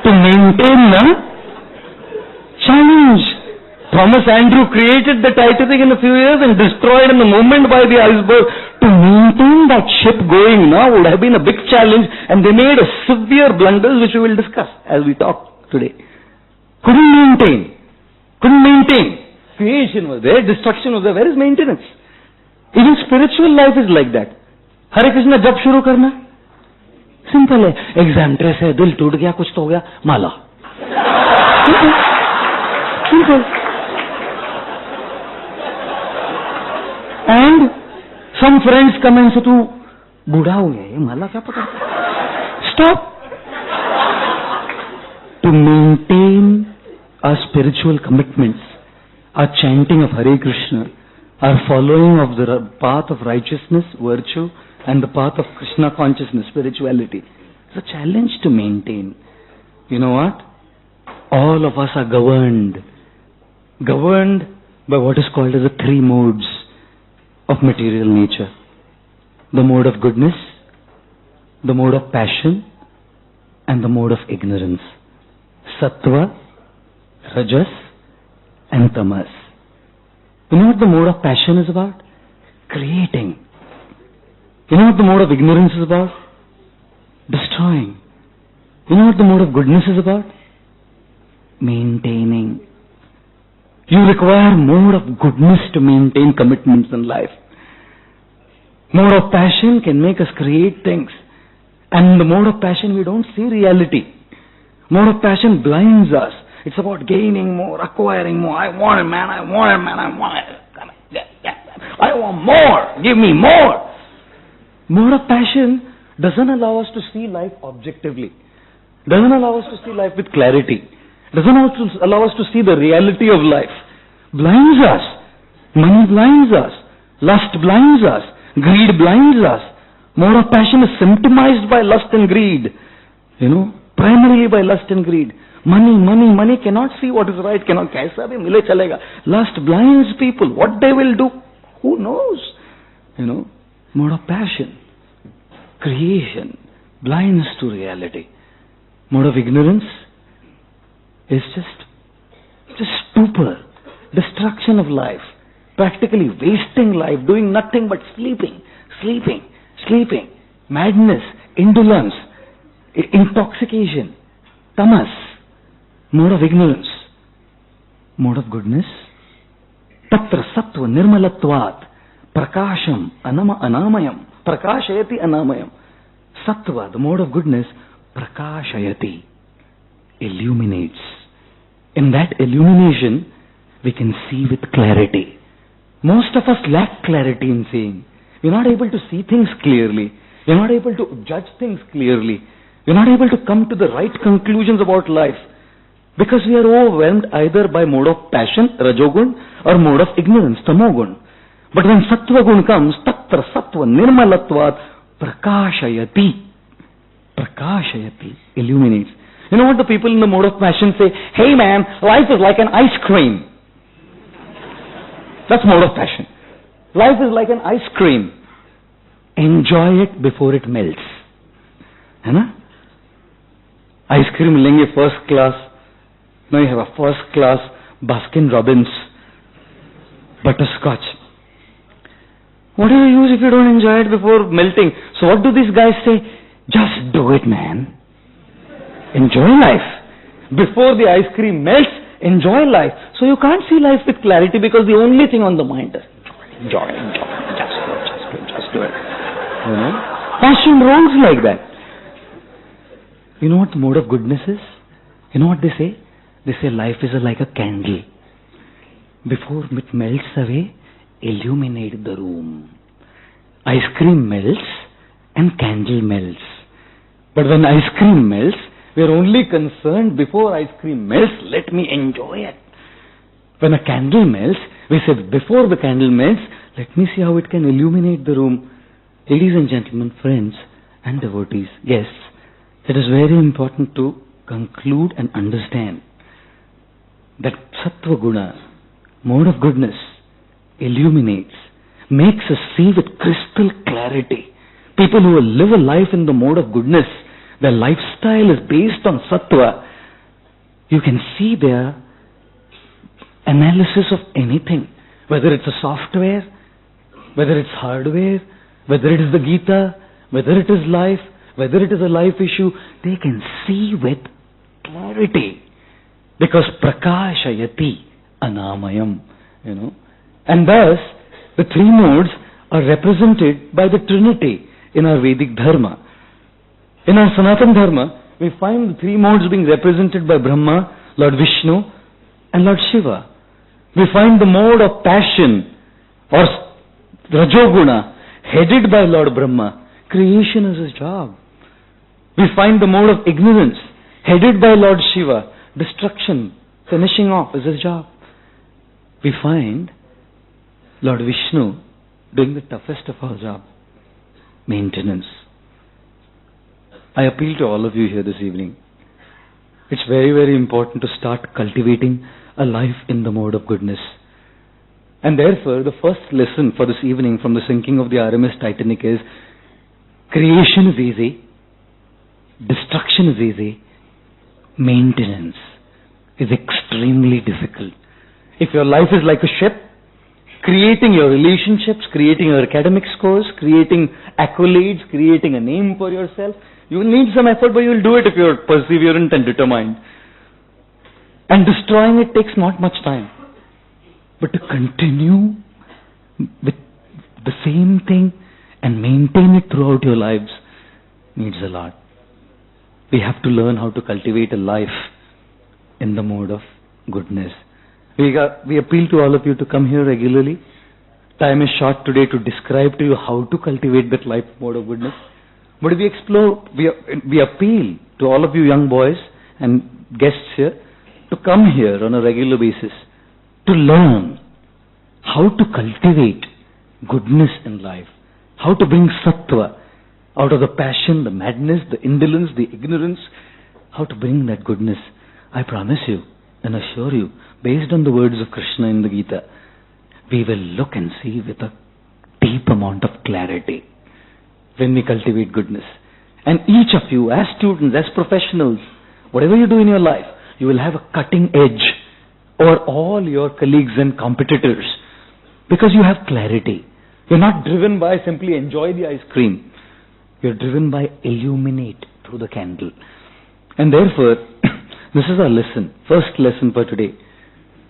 B: To maintain, na? Challenge. Thomas Andrew created the Titanic in a few years and destroyed in a moment by the iceberg. To maintain that ship going, na, would have been a big challenge, and they made a severe blunders which we will discuss as we talk today. Couldn't maintain. Creation was there, destruction was there. Where is maintenance? Even spiritual life is like that. Hare Krishna jab shuru karna, simple है, exam stress है, दिल टूट गया, कुछ तो हो गया, माला. Simple. And some friends come and say तू बूढ़ा हो गया, ये माला क्या पकड़. Stop. To maintain our spiritual commitments, our chanting of Hare Krishna, our following of the path of righteousness, virtue, and the path of Krishna consciousness, spirituality. It's a challenge to maintain. You know what? All of us are governed by what is called as the three modes of material nature. The mode of goodness, the mode of passion, and the mode of ignorance. Sattva, Rajas, and Tamas. You know what the mode of passion is about? Creating. You know what the mode of ignorance is about? Destroying. You know what the mode of goodness is about? Maintaining. You require more of goodness to maintain commitments in life. Mode of passion can make us create things. And in the mode of passion we don't see reality. Mode of passion blinds us. It's about gaining more, acquiring more. I want it, man. I want it, man. I want it. I want more. Give me more. Mode of passion doesn't allow us to see life objectively. Doesn't allow us to see life with clarity. Doesn't allow us to see the reality of life. Blinds us. Money blinds us. Lust blinds us. Greed blinds us. Mode of passion is symptomized by lust and greed. Primarily by lust and greed. Money cannot see what is right, cannot kaisa bhi mile chalega. Lust blinds people. What they will do, who knows? Mode of passion, creation, blinds to reality. Mode of ignorance is just stupor, destruction of life, practically wasting life, doing nothing but sleeping, madness, indolence, intoxication, tamas. Mode of ignorance. Mode of goodness. Tatra sattva nirmalatvat prakasham anamayam. Prakashayati anamayam. Sattva, the mode of goodness, prakashayati, illuminates. In that illumination, we can see with clarity. Most of us lack clarity in seeing. We're not able to see things clearly. We're not able to judge things clearly. We're not able to come to the right conclusions about life. Because we are overwhelmed either by mode of passion, rajogun, or mode of ignorance, tamogun. But when sattva gun comes, tatra sattva nirmalatvat prakashayati. Prakashayati, illuminates. You know what the people in the mode of passion say? Hey man, life is like an ice cream. That's mode of passion. Life is like an ice cream. Enjoy it before it melts. है ना? Ice cream लेंगे first class. Now you have a first class Baskin Robbins butterscotch. What do you use if you don't enjoy it before melting? So what do these guys say? Just do it, man. Enjoy life. Before the ice cream melts, enjoy life. So you can't see life with clarity because the only thing on the mind is enjoy. Just do it. Passion rolls like that. You know what the mode of goodness is? You know what they say? They say life is like a candle. Before it melts away, illuminate the room. Ice cream melts and candle melts. But when ice cream melts, we are only concerned before ice cream melts, let me enjoy it. When a candle melts, we say before the candle melts, let me see how it can illuminate the room. Ladies and gentlemen, friends and devotees, guests, it is very important to conclude and understand that sattva guna, mode of goodness, illuminates, makes us see with crystal clarity. People who live a life in the mode of goodness, their lifestyle is based on sattva. You can see their analysis of anything, whether it's a software, whether it's hardware, whether it is the Gita, whether it is life, whether it is a life issue, they can see with clarity. Because prakashayati anamayam, And thus, the three modes are represented by the Trinity in our Vedic Dharma. In our Sanatana Dharma, we find the three modes being represented by Brahma, Lord Vishnu, and Lord Shiva. We find the mode of passion or Rajoguna headed by Lord Brahma. Creation is his job. We find the mode of ignorance headed by Lord Shiva. Destruction, finishing off is his job. We find Lord Vishnu doing the toughest of our job, maintenance. I appeal to all of you here this evening. It's very, very important to start cultivating a life in the mode of goodness. And therefore, the first lesson for this evening from the sinking of the RMS Titanic is, creation is easy, destruction is easy, maintenance is extremely difficult. If your life is like a ship, creating your relationships, creating your academic scores, creating accolades, creating a name for yourself, you will need some effort, but you will do it if you are perseverant and determined. And destroying it takes not much time. But to continue with the same thing and maintain it throughout your lives needs a lot. We have to learn how to cultivate a life in the mode of goodness. We appeal to all of you to come here regularly. Time is short today to describe to you how to cultivate that life mode of goodness. But we appeal to all of you young boys and guests here to come here on a regular basis to learn how to cultivate goodness in life, how to bring sattva out of the passion, the madness, the indolence, the ignorance, how to bring that goodness. I promise you and assure you, based on the words of Krishna in the Gita, we will look and see with a deep amount of clarity when we cultivate goodness. And each of you, as students, as professionals, whatever you do in your life, you will have a cutting edge over all your colleagues and competitors because you have clarity. You're not driven by simply enjoy the ice cream. You're driven by illuminate through the candle. And therefore, this is our lesson, first lesson for today.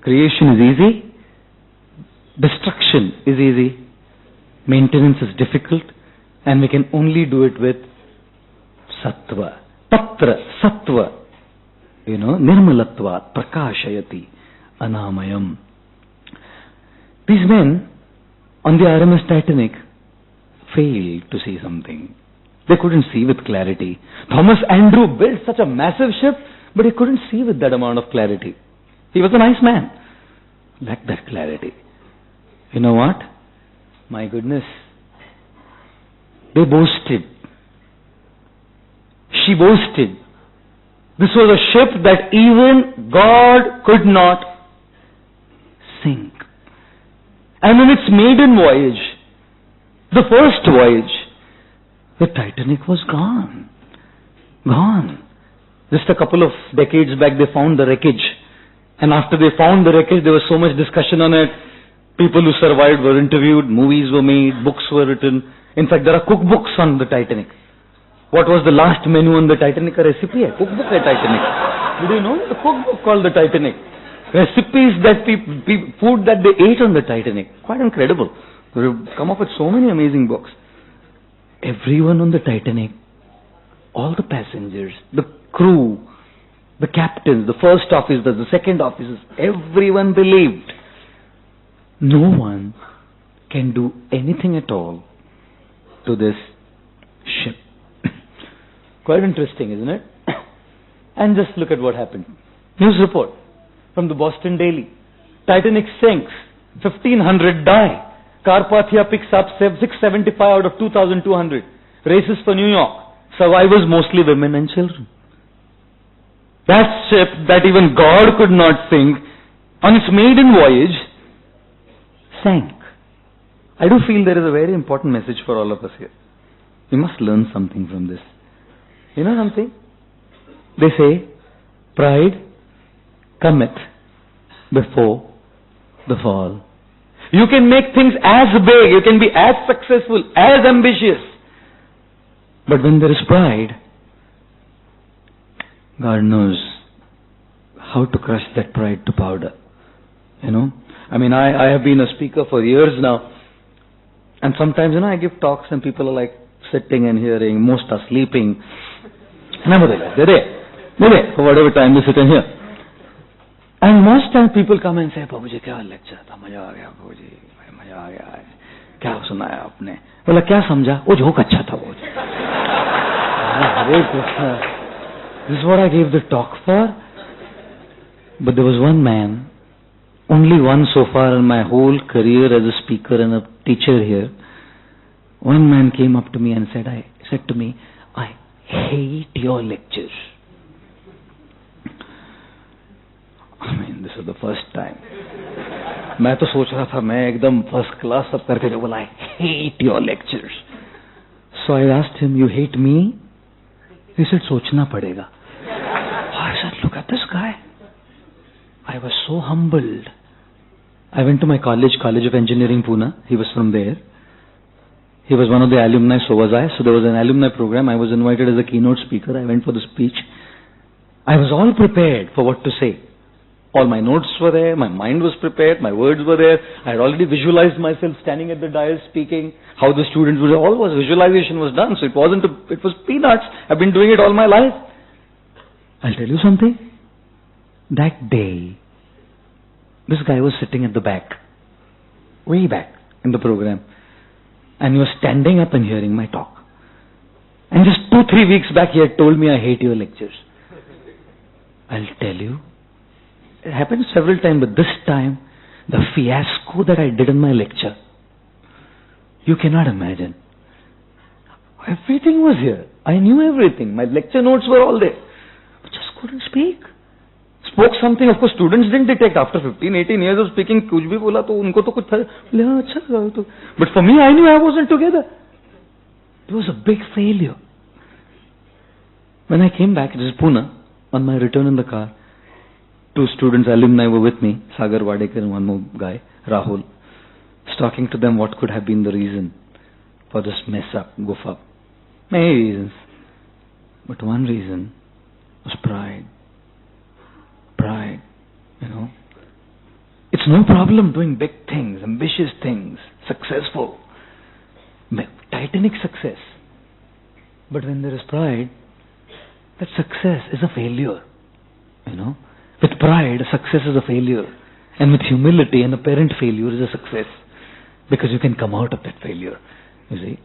B: Creation is easy, destruction is easy, maintenance is difficult, and we can only do it with sattva. Tatra sattva. Nirmalatva prakashayati anamayam. These men on the RMS Titanic failed to see something. They couldn't see with clarity. Thomas Andrew built such a massive ship, but he couldn't see with that amount of clarity. He was a nice man. Lacked that clarity. You know what? My goodness. They boasted. She boasted. This was a ship that even God could not sink. And in its maiden voyage, the first voyage, the Titanic was gone. Gone. Just a couple of decades back, they found the wreckage. And after they found the wreckage, there was so much discussion on it. People who survived were interviewed, movies were made, books were written. In fact, there are cookbooks on the Titanic. What was the last menu on the Titanic? A recipe, a cookbook on Titanic. Did you know? A cookbook called the Titanic. Recipes that food that they ate on the Titanic. Quite incredible. They've come up with so many amazing books. Everyone on the Titanic, all the passengers, the crew, the captains, the first officers, the second officers, everyone believed no one can do anything at all to this ship. Quite interesting, isn't it? And just look at what happened. News report from the Boston Daily. Titanic sinks, 1,500 die. Carpathia picks up 675 out of 2,200. Races for New York. Survivors mostly women and children. That ship that even God could not sink, on its maiden voyage, sank. I do feel there is a very important message for all of us here. We must learn something from this. You know something? They say, pride cometh before the fall. You can make things as big, you can be as successful, as ambitious. But when there is pride, God knows how to crush that pride to powder. You know? I have been a speaker for years now. And sometimes, I give talks and people are like sitting and hearing, most are sleeping. And I'm like, Dede, for whatever time we sit in here. And most times people come and say, Babuji, क्या lecture था, मजा आ गया बाबूजी, मजा आ गया, क्या सुनाया आपने? बोला क्या समझा? वो जोक अच्छा था बाबूजी. This is what I gave the talk for. But there was one man, only one so far in my whole career as a speaker and a teacher here. One man came up to me and said to me, I hate your lectures. I mean, this is the first time. मैं तो सोच रहा था मैं एकदम first class सब करके जो बोला I hate your lectures. So I asked him, you hate me? He said, सोचना पड़ेगा. I said, look at this guy. I was so humbled. I went to my college of engineering, Pune. He was from there. He was one of the alumni, so was I. So there was an alumni program. I was invited as a keynote speaker. I went for the speech. I was all prepared for what to say. All my notes were there, my mind was prepared, my words were there. I had already visualized myself standing at the dais speaking, how the students would, all was visualization was done. So it was peanuts. I've been doing it all my life. I'll tell you something. That day, this guy was sitting at the back, way back in the program, and he was standing up and hearing my talk. And just 2-3 weeks back, he had told me, I hate your lectures. I'll tell you, it happened several times, but this time, the fiasco that I did in my lecture, you cannot imagine. Everything was here. I knew everything. My lecture notes were all there. But just couldn't speak. Spoke something, of course, students didn't detect. After 15-18 years of speaking, कुछ भी बोला तो उनको तो कुछ था, अच्छा लगा तो. But for me, I knew I wasn't together. It was a big failure. When I came back, this is Pune, on my return in the car, 2 students, alumni were with me, Sagar Wadekar and one more guy, Rahul. I was talking to them what could have been the reason for this mess up, goof up. Many reasons. But one reason was pride. Pride, It's no problem doing big things, ambitious things, successful, titanic success. But when there is pride, that success is a failure, With pride, success is a failure. And with humility, an apparent failure is a success. Because you can come out of that failure. You see?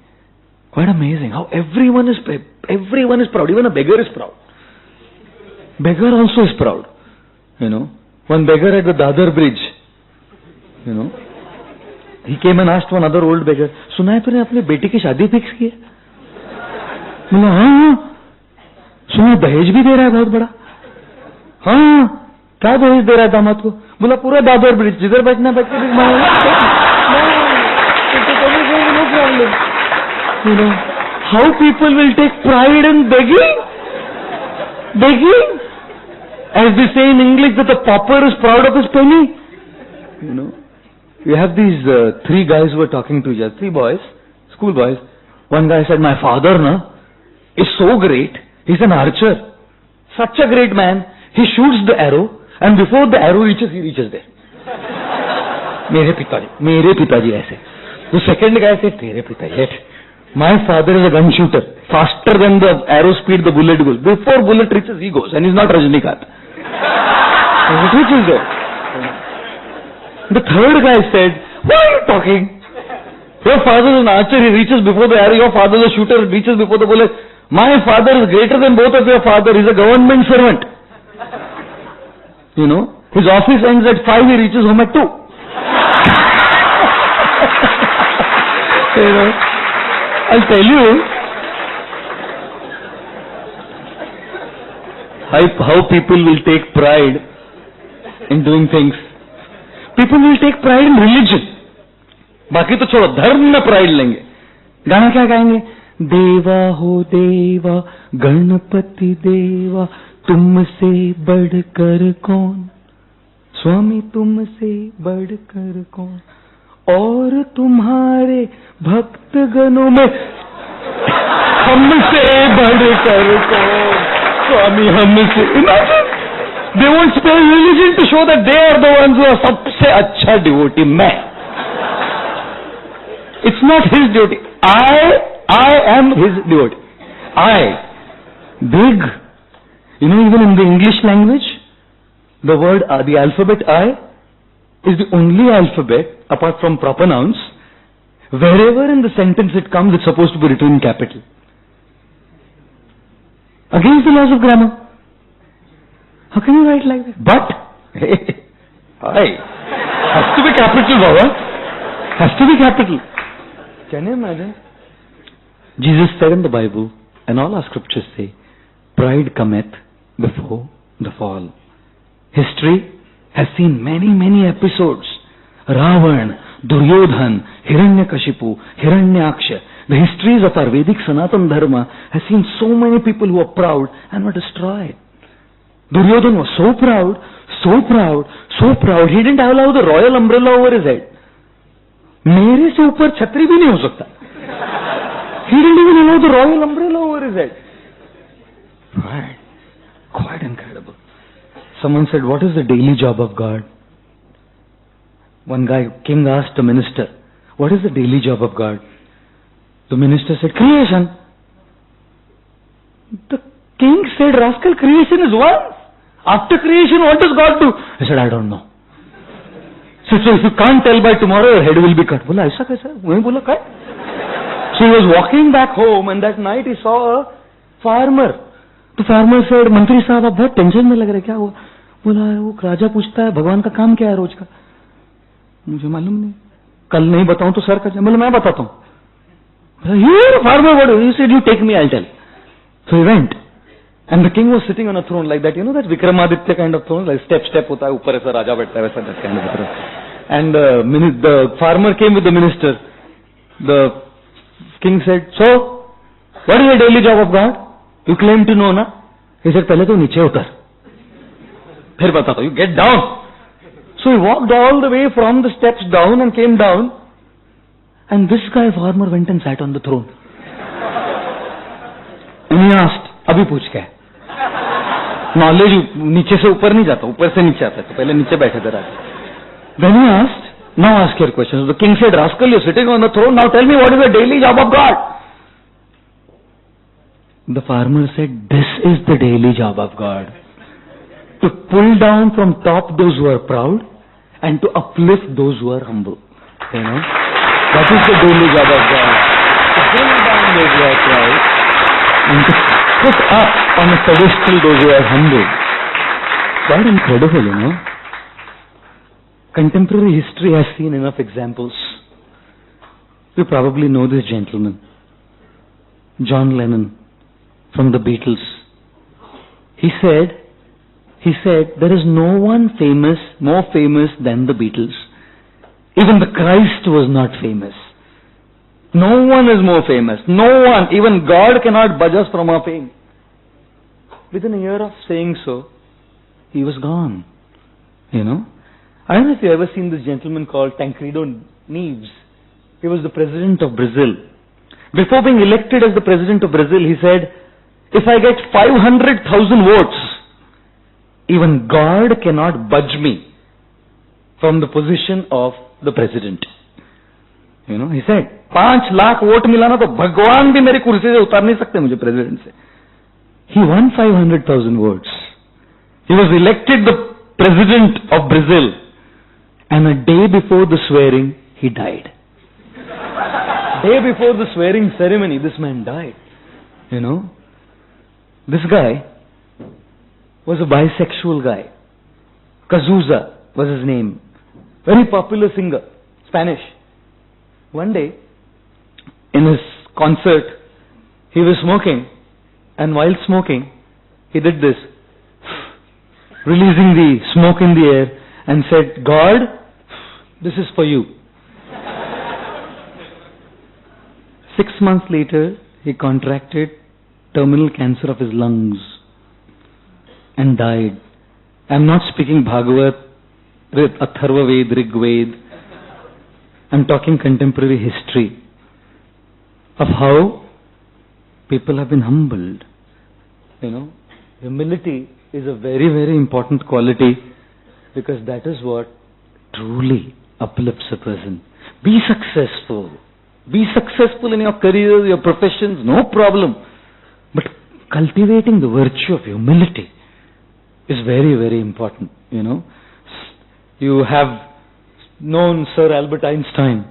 B: Quite amazing how everyone is proud. Even a beggar is proud. Beggar also is proud. One beggar at the Dadar bridge, he came and asked one other old beggar, सुना है तूने अपनी बेटी की शादी fix की है? बोला हाँ, सुना दहेज भी दे रहा है बहुत बड़ा. हाँ, क्या दहेज दे रहा है दामाद को? बोला पूरा दादर ब्रिज, जिधर बैठना बैठ के no problem. How people will take pride in begging? As they say in English that the pauper is proud of his penny. You have these 3 guys who were talking to each other, 3 boys, school boys. One guy said, my father is so great, he's an archer. Such a great man, he shoots the arrow and before the arrow reaches, he reaches there. मेरे पिताजी ऐसे. The second guy said, तेरे पिताजी. My father is a gun shooter. Faster than the arrow speed the bullet goes. Before bullet reaches, he goes. And he's not Rajnikant. Which is there? The third guy said, what are you talking? Your father is an archer. He reaches before the arrow. Your father is a shooter. He reaches before the bullet. My father is greater than both of your father. He's a government servant. His office ends at 5. He reaches home at 2. I'll tell you how people will take pride in doing things. People will take pride in religion. बाकी तो छोड़ो, धर्म में pride लेंगे. गाना क्या गाएंगे? देवा हो देवा गणपति देवा तुमसे बढ़कर कौन, स्वामी तुमसे बढ़कर कौन, और तुम्हारे भक्त गणों में हमसे बढ़कर कौन, स्वामी हमसे. Imagine, they won't spare religion to show that they are the ones who are सबसे अच्छा devotee. मैं. It's not his duty. I am his devotee. Big. You know, even in the English language, the word, the alphabet I is the only alphabet, apart from proper nouns, wherever in the sentence it comes, it's supposed to be written in capital. Against the laws of grammar. How can you write like that? But, hey, has to be capital, Baba. Has to be capital. Can you imagine? Jesus said in the Bible, and all our scriptures say, pride cometh before the fall. History has seen many episodes. Ravan, Duryodhan, Hiranyakashipu, Hiranyaksha. The histories of our Vedic Sanatan Dharma has seen so many people who are proud and were destroyed. Duryodhan was so proud. He didn't allow the royal umbrella over his head. मेरे से ऊपर छतरी भी नहीं हो सकता. He didn't even allow the royal umbrella over his head. Right. Quite incredible. Someone said, what is the daily job of God? One king asked a minister, what is the daily job of God? The minister said, creation. The king said, rascal, creation is once. After creation, what does God do? He said, I don't know. So if you can't tell by tomorrow, your head will be cut. Bola, aisa kaisa? Wahi bola, cut. So he was walking back home, and that night he saw a farmer. The farmer said, मंत्री साहब आप बहुत tension में लग रहे, क्या हुआ? बोला, वो राजा पूछता है भगवान का काम क्या है रोज का? मुझे मालूम नहीं, कल नहीं बताऊं तो सर का जाए. बोला, मैं बताता हूं. Here, farmer, what? He said, you take me, I'll tell. So he went. And the king was sitting on a throne like that, you know, that Vikramaditya kind of throne, like step hota hai, upar aisa raja baithta hai, that kind of throne. And the farmer came with the minister. The king said, so, what is the daily job of God? You claim to know, na? He said, pehle to niche utar. Phir batata, you get down. So he walked all the way from the steps down and came down. And this guy, farmer, went and sat on the throne. And he asked, abhi पूछ क्या है? Knowledge नीचे से ऊपर नहीं जाता, ऊपर से नीचे आता है, तो पहले नीचे बैठे थे राजा. Then he asked, now ask your questions. The king said, rascal, you're sitting on the throne, now tell me what is the daily job of God? The farmer said, this is the daily job of God. To pull down from top those who are proud and to uplift those who are humble. You know? That is the daily job of God. To pull down those who are proud and to put up on a pedestal those who are humble. Quite incredible, you know. Contemporary history has seen enough examples. You probably know this gentleman, John Lennon, from the Beatles. He said, there is no one more famous than the Beatles. Even the Christ was not famous. No one is more famous. No one. Even God cannot budge us from our fame. Within a year of saying so, he was gone. You know. I don't know if you've ever seen this gentleman called Tancredo Neves. He was the president of Brazil. Before being elected as the president of Brazil, he said, if I get 500,000 votes, even God cannot budge me from the position of the president. You know, he said, 5 lakh vote मिलाना तो भगवान भी मेरी कुर्सी से उतार नहीं सकते मुझे president से. He won 500,000 votes. He was elected the president of Brazil. And a day before the swearing, he died. Day before the swearing ceremony, this man died. You know, this guy was a bisexual guy. Cazuza was his name. Very popular singer, Spanish. One day, in his concert, he was smoking, and while smoking, he did this, releasing the smoke in the air, and said, God, this is for you. 6 months later, he contracted terminal cancer of his lungs and died. I'm not speaking Bhagavat, Atharva Ved, Rig Ved. I'm talking contemporary history of how people have been humbled. You know, humility is a very, very important quality, because that is what truly uplifts a person. Be successful. Be successful in your careers, your professions, no problem. But cultivating the virtue of humility is very, very important, You have known Sir Albert Einstein,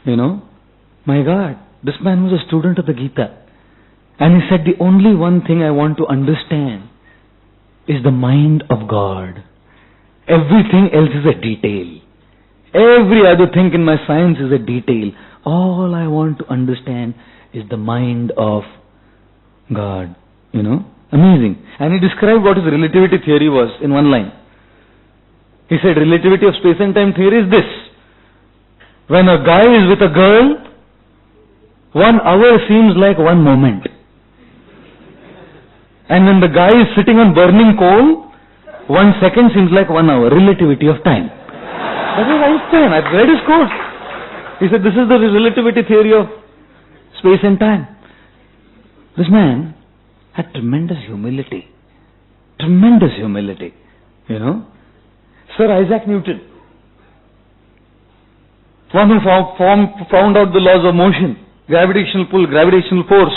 B: My God, this man was a student of the Gita. And he said, the only one thing I want to understand is the mind of God. Everything else is a detail. Every other thing in my science is a detail. All I want to understand is the mind of God. Amazing. And he described what his relativity theory was in one line. He said, relativity of space and time theory is this. When a guy is with a girl, 1 hour seems like 1 moment. And when the guy is sitting on burning coal, 1 second seems like 1 hour. Relativity of time. That was Einstein. I've read his quote. He said, this is the relativity theory of space and time. This man had tremendous humility. Tremendous humility. Sir Isaac Newton, one who found out the laws of motion, gravitational pull, gravitational force.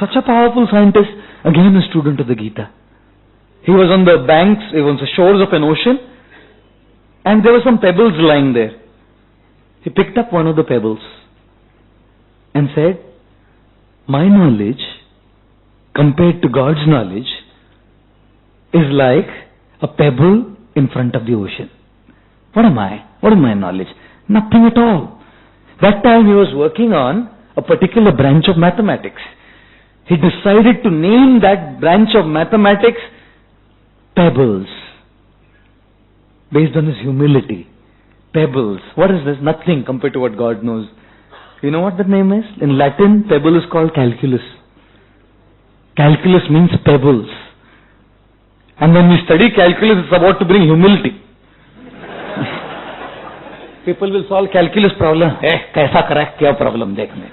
B: Such a powerful scientist, again a student of the Gita. He was on the banks, he was on the shores of an ocean, and there were some pebbles lying there. He picked up one of the pebbles and said, my knowledge compared to God's knowledge is like a pebble in front of the ocean. What am I? What is my knowledge? Nothing at all. That time he was working on a particular branch of mathematics. He decided to name that branch of mathematics pebbles, based on his humility. Pebbles. What is this? Nothing compared to what God knows. You know what that name is? In Latin, pebble is called calculus. Calculus means pebbles. And when we study calculus, it's about to bring humility. People will solve calculus problem. Kaisa correct kya problem dekhne.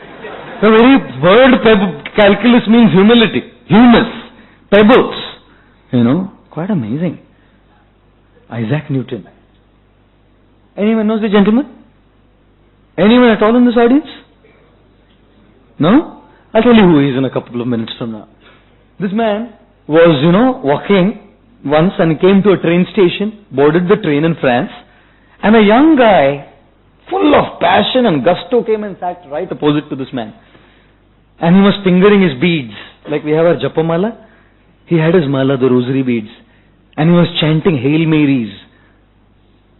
B: The very word calculus means humility. Humus. Pebbles. Quite amazing. Isaac Newton. Anyone knows the gentleman? Anyone at all in this audience? No? I'll tell you who he is in a couple of minutes from now. This man was, walking once and he came to a train station, boarded the train in France, and a young guy, full of passion and gusto, came and sat right opposite to this man. And he was fingering his beads, like we have our Japamala. He had his mala, the rosary beads, and he was chanting Hail Marys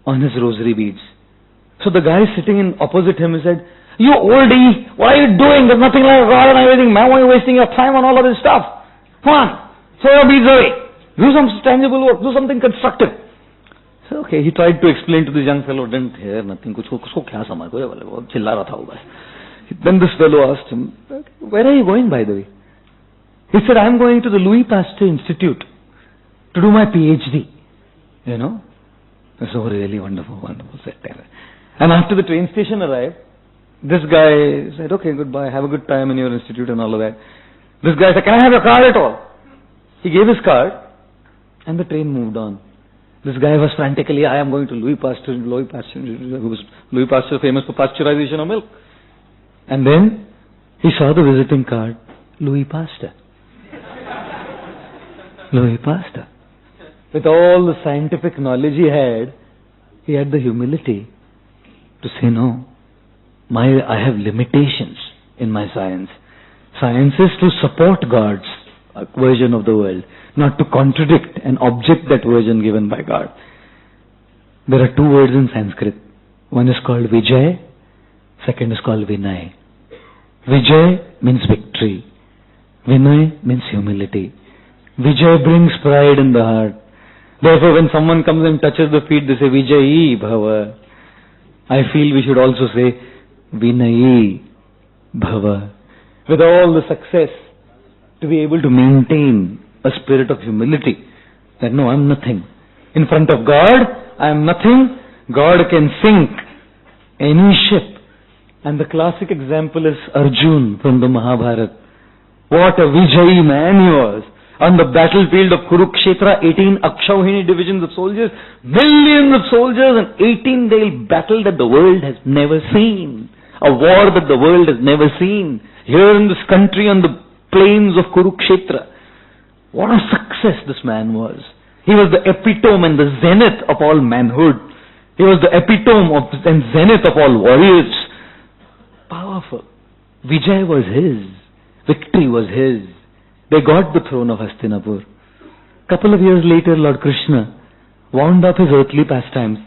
B: on his rosary beads. So the guy sitting in opposite him, he said, you oldie, what are you doing? There's nothing like God and everything. Man, why are you wasting your time on all of this stuff? Come on, throw your beads away. Do some tangible work. Do something constructive. So, okay, he tried to explain to this young fellow, didn't hear nothing. Then this fellow asked him, where are you going, by the way? He said, I'm going to the Louis Pasteur Institute to do my PhD. So really wonderful, wonderful. And after the train station arrived, this guy said, okay, goodbye, have a good time in your institute and all of that. This guy said, can I have your card at all? He gave his card and the train moved on. This guy was frantically, I am going to Louis Pasteur, Louis Pasteur famous for pasteurization of milk. And then he saw the visiting card, Louis Pasteur. Louis Pasteur. With all the scientific knowledge he had the humility to say, no, I have limitations in my science. Science is to support God's version of the world, not to contradict and object that version given by God. There are 2 words in Sanskrit. One is called Vijay, second is called Vinay. Vijay means victory. Vinay means humility. Vijay brings pride in the heart. Therefore, when someone comes and touches the feet, they say, Vijayi Bhava. I feel we should also say, Vinayi Bhava. With all the success, to be able to maintain a spirit of humility. That no, I'm nothing. In front of God, I am nothing. God can sink any ship. And the classic example is Arjun from the Mahabharata. What a Vijayi man he was. On the battlefield of Kurukshetra, 18 Akshauhini divisions of soldiers, millions of soldiers, an 18-day battle that the world has never seen. A war that the world has never seen. Here in this country, on the plains of Kurukshetra. What a success this man was. He was the epitome and the zenith of all manhood. He was the epitome of and zenith of all warriors. Powerful. Vijay was his. Victory was his. They got the throne of Hastinapur. Couple of years later, Lord Krishna wound up his earthly pastimes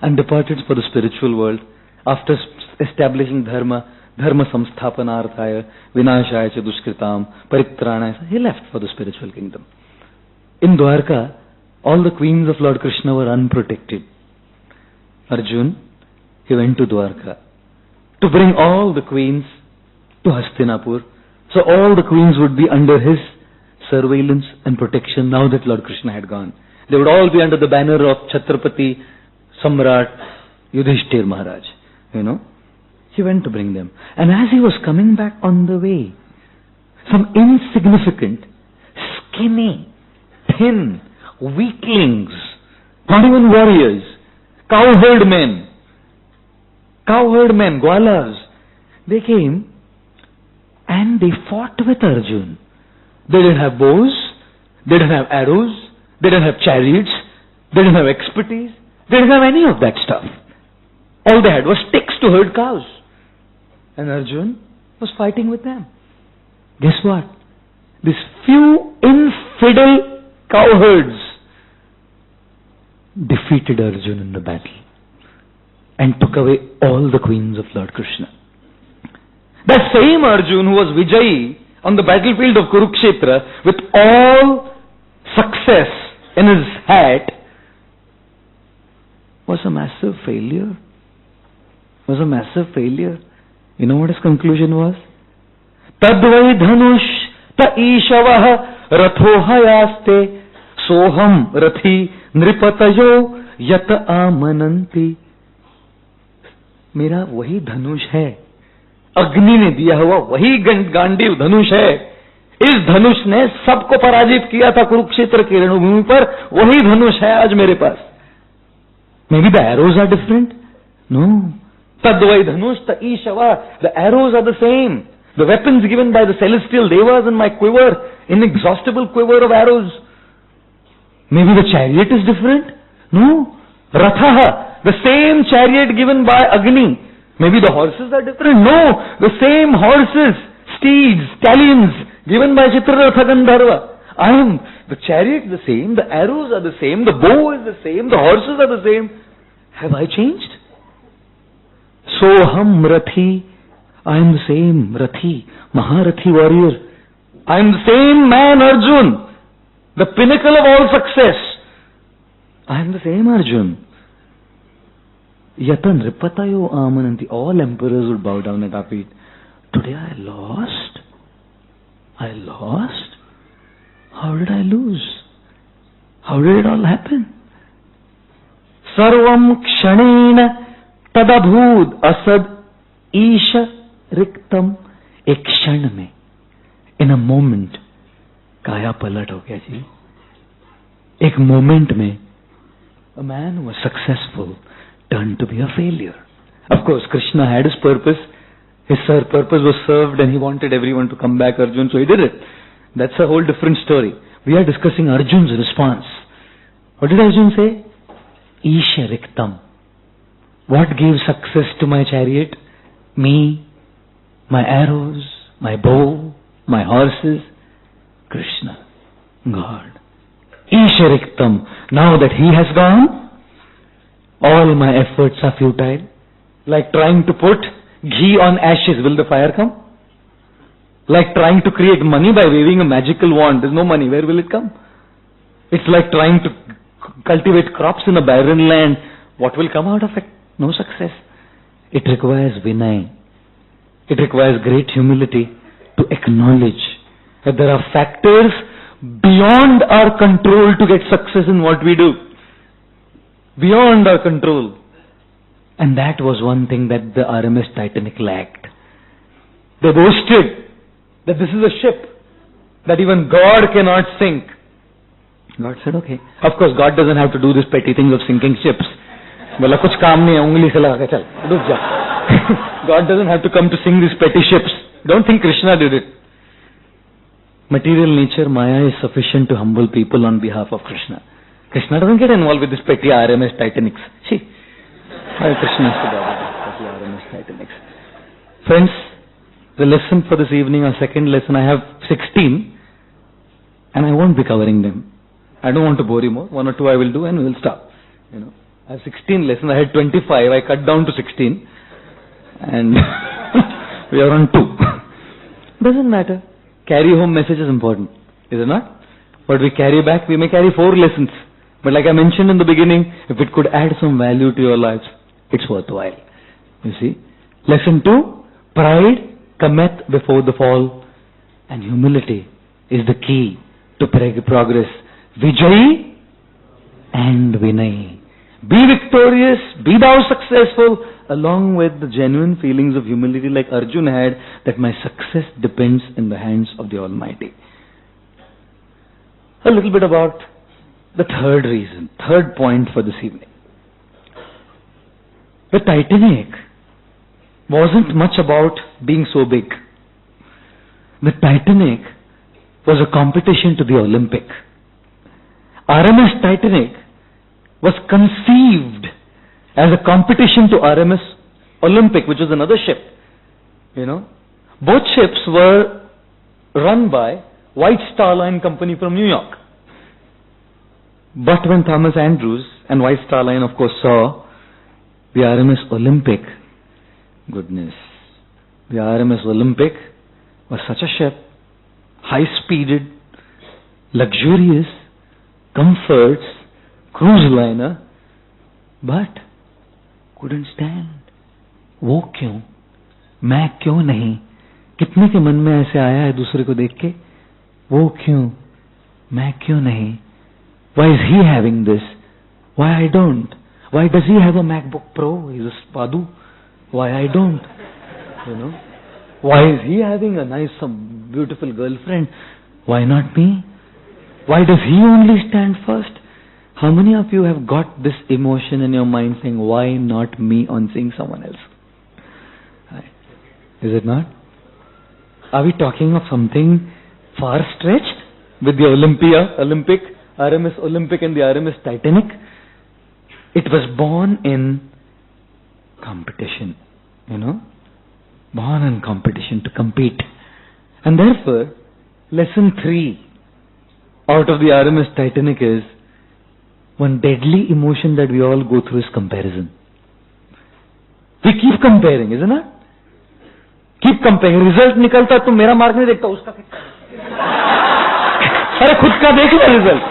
B: and departed for the spiritual world after establishing dharma samsthapanarthaya, vinashaya cha dushkritam, paritranaya. He left for the spiritual kingdom. In Dwarka, all the queens of Lord Krishna were unprotected. Arjun, he went to Dwarka to bring all the queens to Hastinapur. So all the queens would be under his surveillance and protection now that Lord Krishna had gone. They would all be under the banner of Chhatrapati Samrat Yudhishthir Maharaj. He went to bring them. And as he was coming back on the way, some insignificant, skinny, thin, weaklings, not even warriors, cowherd men, gwalas, they came and they fought with Arjun. They didn't have bows, they didn't have arrows, they didn't have chariots, they didn't have expertise, they didn't have any of that stuff. All they had was sticks to herd cows. And Arjun was fighting with them. Guess what? These few infidel cowherds defeated Arjun in the battle and took away all the queens of Lord Krishna. That same Arjun who was Vijayi on the battlefield of Kurukshetra with all success in his hat was a massive failure. You know what his conclusion was? Tadvai dhanush ta ishavah rathohayaste soham rathi nripatayo yat amananti. मेरा वही धनुष है, अग्नि ने दिया हुआ वही गांडीव धनुष है. इस धनुष ने सबको पराजित किया था कुरुक्षेत्र की रणभूमि पर. वही धनुष है आज मेरे पास. Maybe the arrows are different? No. Tadvai dhanush ta ishava. The arrows are the same. The weapons given by the celestial devas in my quiver, inexhaustible quiver of arrows. Maybe the chariot is different? No. Rathaha, the same chariot given by Agni. Maybe the horses are different? No. The same horses, steeds, stallions given by Chitraratha Gandharva. The chariot is the same, the arrows are the same, the bow is the same, the horses are the same. Have I changed? Soham Rathi. I am the same Rathi, Maharathi warrior. I am the same man Arjun, the pinnacle of all success. I am the same Arjun. Yatan Ripatayo Amananti. All emperors would bow down at our feet. Today I lost. How did I lose? How did it all happen? Sarvam kshanena tadabhud asad isha riktam. एक क्षण में, in a moment, काया पलट हो गया जी. एक moment में, a man who was successful turned to be a failure. Of course, Krishna had his purpose. His purpose was served and he wanted everyone to come back Arjun, so he did it. That's a whole different story. We are discussing Arjun's response. What did Arjun say? Isha riktam. What gave success to my chariot? Me, my arrows, my bow, my horses. Krishna, God. Isha riktam. Now that he has gone, all my efforts are futile. Like trying to put ghee on ashes, will the fire come? Like trying to create money by waving a magical wand, there's no money, where will it come? It's like trying to cultivate crops in a barren land, what will come out of it? No success. It requires vinay. It requires great humility to acknowledge that there are factors beyond our control to get success in what we do. Beyond our control. And that was one thing that the RMS Titanic lacked. They boasted that this is a ship that even God cannot sink. God said, okay. Of course, God doesn't have to do this petty things of sinking ships. बोला कुछ काम नहीं है, उंगली से लगा के चल, डूब जा. God doesn't have to come to sink these petty ships. Don't think Krishna did it. Material nature, Maya is sufficient to humble people on behalf of Krishna. Krishna doesn't get involved with this petty RMS Titanics. See, Krishna has to bother with petty RMS Titanics. Friends, the lesson for this evening, our second lesson, I have 16 and I won't be covering them. I don't want to bore you more. 1 or 2 I will do and we will stop. I have 16 lessons. I had 25. I cut down to 16 and we are on 2. Doesn't matter. Carry home message is important, is it not? What we carry back, we may carry 4 lessons. But like I mentioned in the beginning, if it could add some value to your lives, it's worthwhile. You see? Lesson 2, pride cometh before the fall, and humility is the key to progress. Vijayi and Vinay. Be victorious, be thou successful, along with the genuine feelings of humility like Arjun had, that my success depends in the hands of the Almighty. A little bit about the third point for this evening. The Titanic wasn't much about being so big. The Titanic was a competition to the Olympic. RMS Titanic was conceived as a competition to RMS Olympic, which was another ship. Both ships were run by White Star Line Company from New York. But when Thomas Andrews and White Star Line, of course, saw the RMS Olympic, the RMS Olympic was such a ship, high-speeded, luxurious, comforts, cruise liner, but couldn't stand. वो क्यों? मैं क्यों नहीं? कितने के मन में ऐसे आया है दूसरे को देख के? वो क्यों? मैं क्यों नहीं? Why is he having this? Why I don't? Why does he have a MacBook Pro? He's a Spadu. Why I don't? Why is he having a nice, some beautiful girlfriend? Why not me? Why does he only stand first? How many of you have got this emotion in your mind saying, why not me, on seeing someone else? Is it not? Are we talking of something far-stretched with the Olympic, RMS Olympic and the RMS Titanic? It was born in competition, born in competition to compete. And therefore, lesson 3 out of the RMS Titanic is, one deadly emotion that we all go through is comparison. We keep comparing, isn't it? Keep comparing. Result निकलता तो मेरा mark नहीं देखता, उसका कितना? अरे खुद का देख लो रिजल्ट.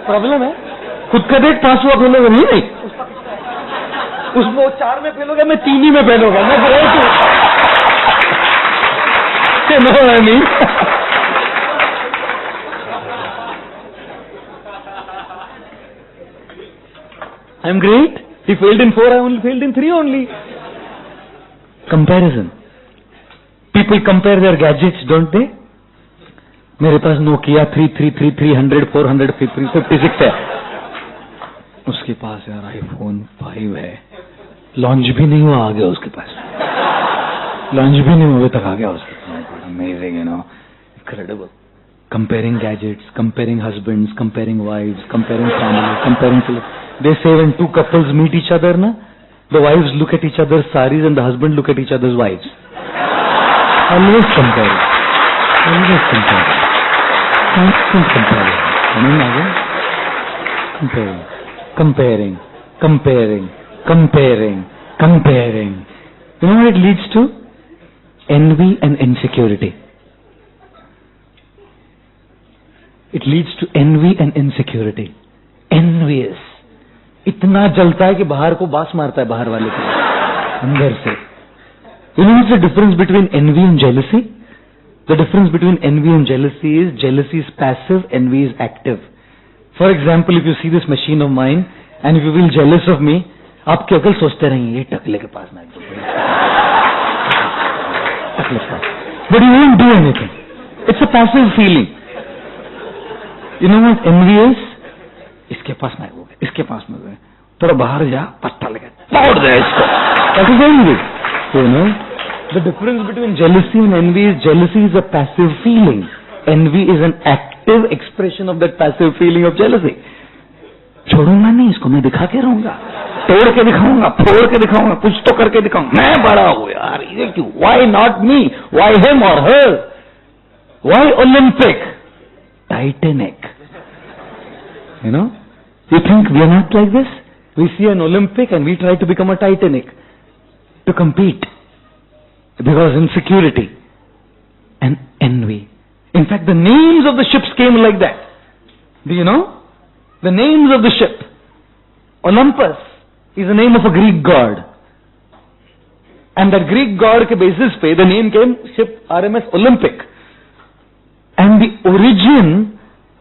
B: प्रॉब्लम है. खुद का देख, 5 हुआ फेल होगा नहीं. उसमें 4 में फेल होगा, मैं 3 ही में फेल होगा. मैं ग्रेट हूँ. No I mean. I'm great. He failed in 4, I only failed in 3 only. Comparison. People compare their gadgets, don't they? मेरे पास Nokia 333, 300, 400, 356 है. उसके पास यार iPhone 5 है. लॉन्च भी नहीं हुआ, आ गया उसके पास. लॉन्च भी नहीं हुआ तक आ गया उसके पास. Amazing, incredible. Comparing gadgets, comparing husbands, comparing wives, comparing families, comparing. They say when 2 couples meet each other, the wives look at each other's saris and the husband look at each other's wives. Always comparing. Always comparing. Constant comparing. Comparing. Comparing. Comparing. Comparing. You know what it leads to? Envy and insecurity. It leads to envy and insecurity. Envious. इतना जलता है कि बाहर को बास मारता है, बाहर वाले को अंदर से. You know what's the difference between envy and jealousy? The difference between envy and jealousy is passive, envy is active. For example, if you see this machine of mine and if you feel jealous of me, आप केवल सोचते रहेंगे ये टकले के पास ना टकले के पास. But you won't do anything. It's a passive feeling. You know what envy is? इसके पास ना हो गए, इसके पास में गए, थोड़ा बाहर जा, पत्ता लगा, तोड़ दे इसको. That is envy. The difference between jealousy and envy is jealousy is a passive feeling. envy is an active expression of that passive feeling of jealousy. छोड़ूंगा नहीं इसको, मैं दिखा के रहूंगा, तोड़ के दिखाऊंगा, फोड़ के दिखाऊंगा, कुछ तो करके दिखाऊंगा, मैं बड़ा हूं यार, ये क्यों? Why not me? Why him or her? Why Olympic? Titanic. You know? You think we are not like this? We see an Olympic and we try to become a Titanic to compete because insecurity and envy. In fact, the names of the ships came like that. Do you know? The names of the ship. Olympus is the name of a Greek god. And that Greek god ke basis pe the name came ship RMS Olympic. And the origin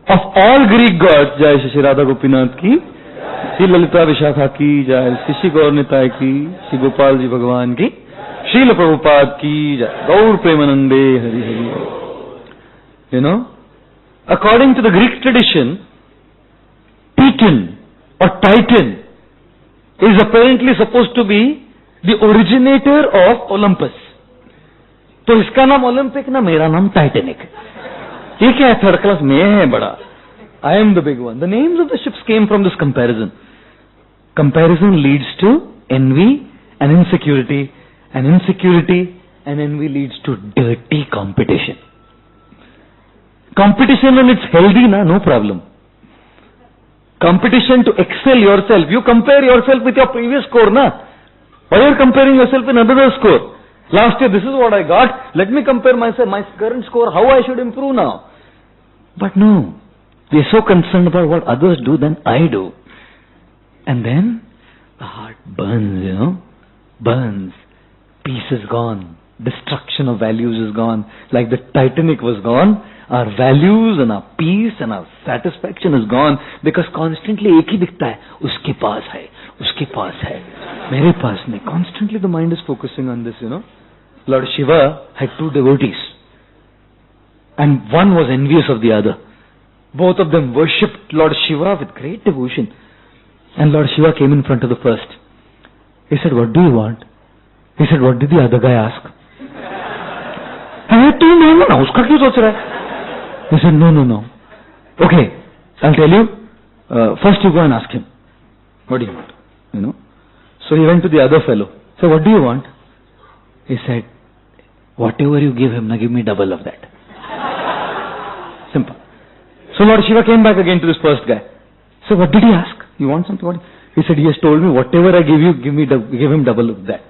B: of all Greek gods, Jai Shri Radha Gopinath ki, Shri Lalita Vishakha ki, Jai Shri Gaur Nitai ki, Shri Gopal Ji Bhagwan ki, Srila Prabhupada ki, Jai Gaur Premanande, Hari Hari. You know, according to the Greek tradition, Titan or Titan is apparently supposed to be the originator of Olympus. तो इसका नाम Olympic ना, मेरा नाम Titanic. ये क्या है? Third class में है बड़ा. I am the big one. The names of the ships came from this comparison. Comparison leads to envy and insecurity, and insecurity and envy leads to dirty competition. Competition when it's healthy, no problem. Competition to excel yourself. You compare yourself with your previous score, na? Or you're comparing yourself with another score. Last year, this is what I got. Let me compare myself, my current score, how I should improve now. But no. We're so concerned about what others do than I do. And then, the heart burns, you know. Burns. Peace is gone. Destruction of values is gone. Like the Titanic was gone, our values and our peace and our satisfaction is gone, because constantly एक ही दिखता है, उसके पास है, उसके पास है, मेरे पास नहीं. Constantly the mind is focusing on this, you know. Lord Shiva had two devotees, and one was envious of the other. Both of them worshipped Lord Shiva with great devotion. And Lord Shiva came in front of the first. He said, "What do you want?" He said, "What did the other guy ask?" "Hey, tu maino na, uska kyun soch raha hai?" He said, No. Okay, I'll tell you. First you go and ask him. What do you want? You know. So he went to the other fellow. So what do you want? He said, "Whatever you give him, now give me double of that." Simple. So Lord Shiva came back again to this first guy. So what did he ask? You want something? What? He said, "He has told me whatever I give you, give him double of that."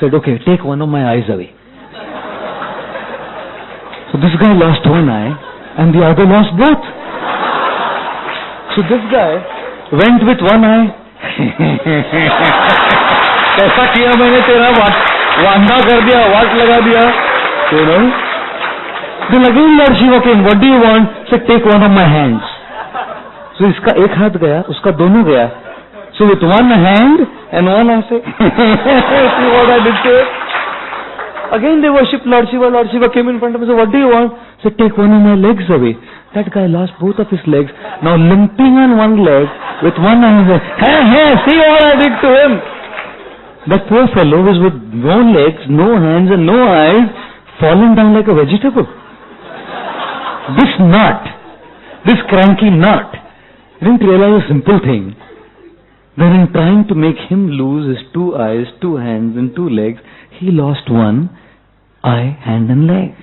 B: Said, "Okay, take one of my eyes away." So this guy lost one eye and the other lost both. So this guy went with one eye. कैसा किया मैंने तेरा वांदा कर दिया, वाट लगा दिया. You know. Then again Lord Shiva came. "What do you want?" Said, "Take one of my hands." So इसका एक हाथ गया, उसका दोनों गया. So with one hand and one eye, say, "See what I did to it?" Again they worshipped Lord Shiva. Lord Shiva came in front of him and said, "What do you want?" Said, "Take one of my legs away." That guy lost both of his legs. Now limping on one leg with one eye, said, "Hey, see what I did to him." That poor fellow was with no legs, no hands and no eyes, fallen down like a vegetable. This nut, this cranky nut, didn't realize a simple thing. That in trying to make him lose his two eyes, two hands and two legs, he lost one eye, hand and leg.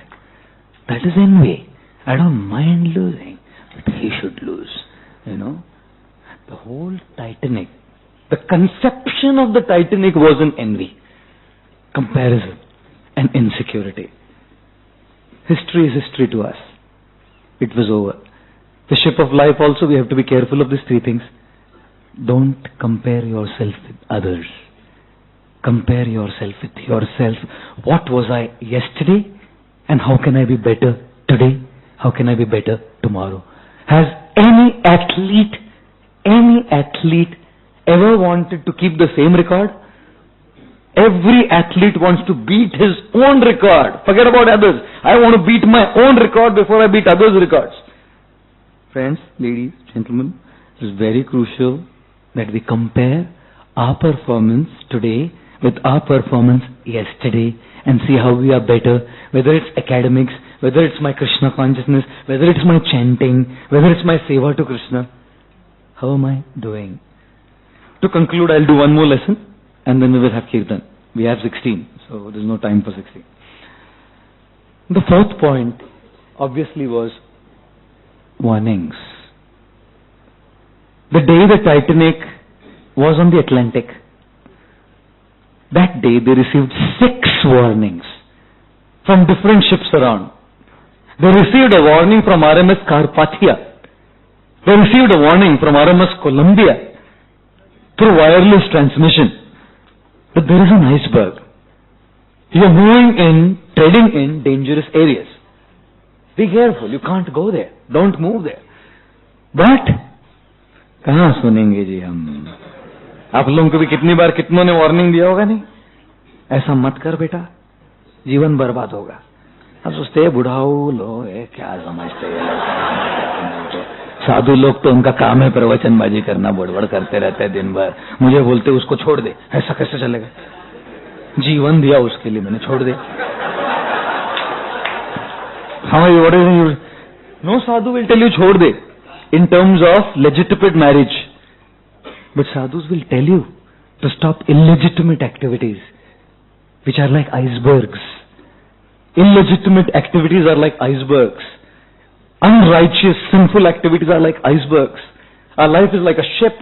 B: That is envy. I don't mind losing, but he should lose. You know. The whole Titanic, the conception of the Titanic was in envy, comparison and insecurity. History is history to us. It was over. The ship of life also, we have to be careful of these three things. Don't compare yourself with others. Compare yourself with yourself. What was I yesterday and how can I be better today? How can I be better tomorrow? Has any athlete ever wanted to keep the same record? Every athlete wants to beat his own record. Forget about others. I want to beat my own record before I beat others' records. Friends, ladies, gentlemen, it is very crucial that we compare our performance today with our performance yesterday and see how we are better, whether it's academics, whether it's my Krishna consciousness, whether it's my chanting, whether it's my seva to Krishna. How am I doing? To conclude, I'll do one more lesson and then we will have Kirtan. We have 16, so there's no time for 16. The fourth point obviously was warnings. The day the Titanic was on the Atlantic, that day they received 6 warnings from different ships around. They received a warning from RMS Carpathia. They received a warning from RMS Columbia through wireless transmission. But there is an iceberg. You are moving in, treading in dangerous areas. Be careful, you can't go there. Don't move there. But, कहाँ सुनेंगे जी हम? आप लोगों को भी कितनी बार कितनों ने वार्निंग दिया होगा नहीं? ऐसा मत कर बेटा, जीवन बर्बाद होगा. अब सोचते हैं बुढ़ाऊ लोग क्या समझते हैं? साधु लोग तो उनका काम है प्रवचनबाजी करना, बड़बड़ करते रहते हैं दिन भर. मुझे बोलते उसको छोड़ दे. ऐसा कैसे चलेगा? जीवन दिया उसके लिए, मैंने छोड़ दे. हाँ, no sadhu will tell you छोड़ दे in terms of legitimate marriage, but sadhus will tell you to stop illegitimate activities which are like icebergs. Illegitimate activities are like icebergs. Unrighteous, sinful activities are like icebergs. Our life is like a ship,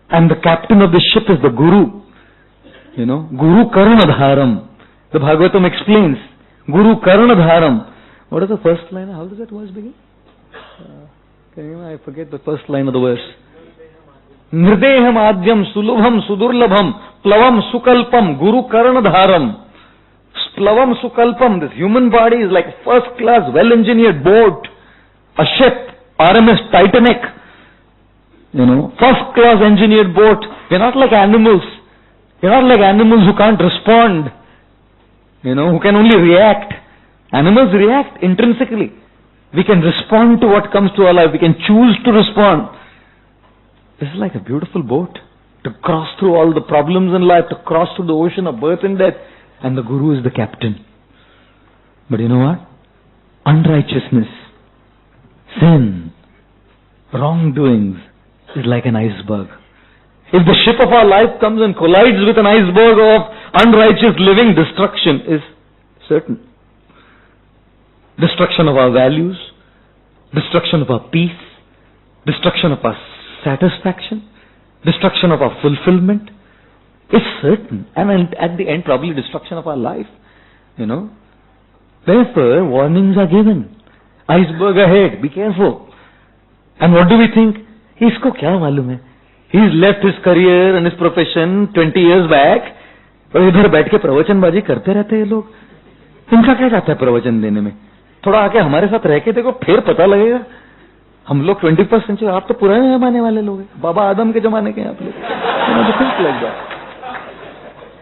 B: and the captain of the ship is the guru. You know, Guru Karnadharam. The Bhagavatam explains, Guru Karnadharam. What is the first line? How does that verse begin? I forget the first line of the verse. Nirdeham adyam sulubham sudurlabham plavam sukalpam Guru Karnadharam. Plavam sukalpam. This human body is like a first class, well-engineered boat. A ship, RMS Titanic. You know, first class engineered boat. We're not like animals. We're not like animals who can't respond. You know, who can only react. Animals react intrinsically. We can respond to what comes to our life. We can choose to respond. This is like a beautiful boat to cross through all the problems in life, to cross through the ocean of birth and death. And the Guru is the captain. But you know what? Unrighteousness, sin, wrongdoings is like an iceberg. If the ship of our life comes and collides with an iceberg of unrighteous living, destruction is certain. Destruction of our values, destruction of our peace, destruction of our satisfaction, destruction of our fulfillment is certain. And at the end, probably destruction of our life. You know. Therefore, warnings are given. Iceberg ahead, be careful. And what do we think? Isko kya malum hai? He's left his career and his profession 20 years back. और इधर बैठ के प्रवचनबाजी करते रहते हैं लोग. इनका क्या जाता है प्रवचन देने में? थोड़ा आके हमारे साथ रह के देखो, फिर पता लगेगा. हम लोग 21st सेंचुरी, आप तो पुराने जमाने वाले लोग हैं. बाबा आदम के जमाने के आप लोग.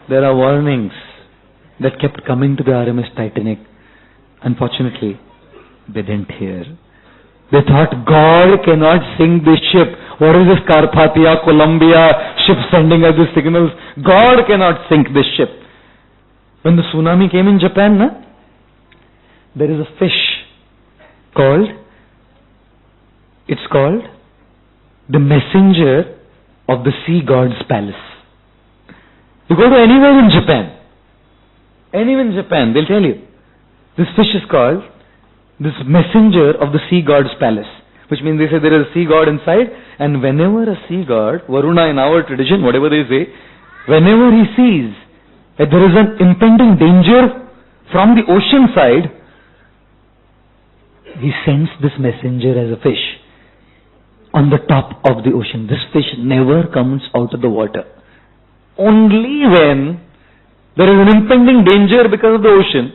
B: There are warnings that kept coming to the RMS Titanic. Unfortunately, they didn't hear. They thought God cannot sink this ship. What is this Carpathia, Columbia ship sending us these signals? God cannot sink this ship. When the tsunami came in Japan, there is a fish called the messenger of the sea god's palace. You go to anywhere in Japan, they'll tell you. This fish is called this messenger of the sea god's palace. Which means they say there is a sea god inside, and whenever a sea god, Varuna in our tradition, whatever they say, whenever he sees that there is an impending danger from the ocean side, he sends this messenger as a fish on the top of the ocean. This fish never comes out of the water. Only when there is an impending danger because of the ocean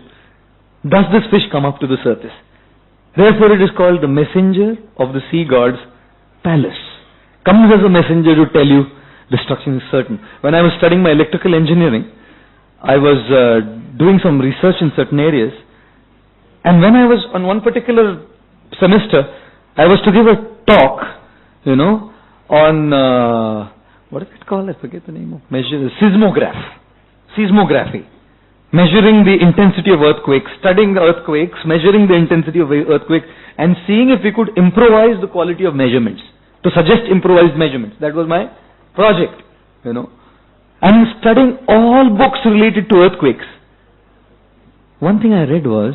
B: does this fish come up to the surface. Therefore it is called the messenger of the sea god's palace. Comes as a messenger to tell you destruction is certain. When I was studying my electrical engineering, I was doing some research in certain areas, and when I was on one particular semester, I was to give a talk, on what is it called? I forget the name of measure. Seismography. measuring the intensity of earthquakes, studying the earthquakes, measuring the intensity of earthquakes, and seeing if we could improvise the quality of measurements, to suggest improvised measurements. That was my project, And studying all books related to earthquakes. One thing I read was,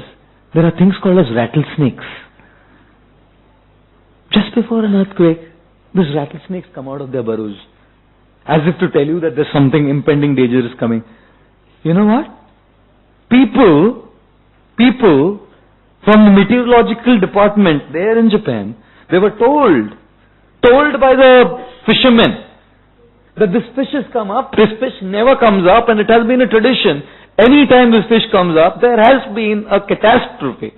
B: there are things called as rattlesnakes. Just before an earthquake, these rattlesnakes come out of their burrows, as if to tell you that there's something impending danger is coming. You know what? People from the meteorological department there in Japan, they were told by the fishermen that this fish has come up, this fish never comes up, and it has been a tradition. Anytime this fish comes up, there has been a catastrophe.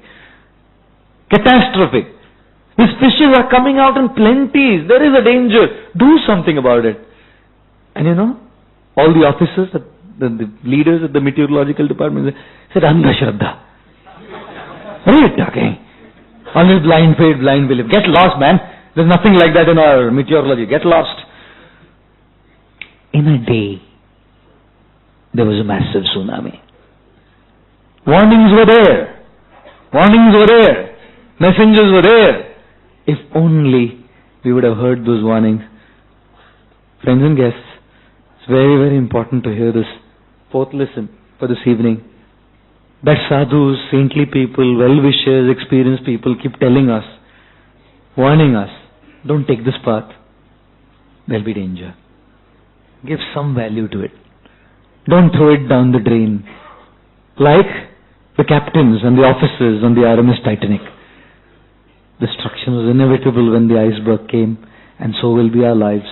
B: These fishes are coming out in plenties. There is a danger. Do something about it. And all the officers, the leaders of the meteorological department said, Andhashraddha. What are you talking? Always blind faith, blind belief. Get lost, man. There's nothing like that in our meteorology. Get lost. In a day, there was a massive tsunami. Warnings were there. Messengers were there. If only we would have heard those warnings. Friends and guests, it's very, very important to hear this fourth lesson for this evening. That sadhus, saintly people, well-wishers, experienced people keep telling us, warning us, don't take this path. There'll be danger. Give some value to it. Don't throw it down the drain. Like the captains and the officers on the RMS Titanic. Destruction was inevitable when the iceberg came, and so will be our lives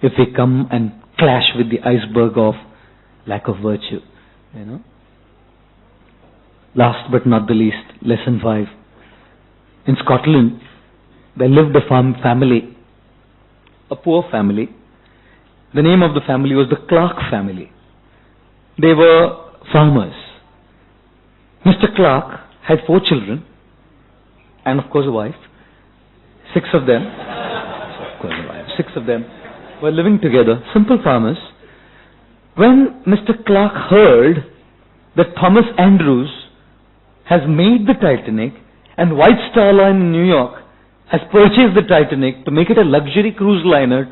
B: if we come and clash with the iceberg of lack of virtue. Last but not the least, lesson 5. In Scotland, there lived a family, a poor family. The name of the family was the Clark family. They were farmers. Mr. Clark had 4 children, and of course a wife. 6 of them, were living together, simple farmers. When Mr. Clark heard that Thomas Andrews has made the Titanic and White Star Line in New York has purchased the Titanic to make it a luxury cruise liner,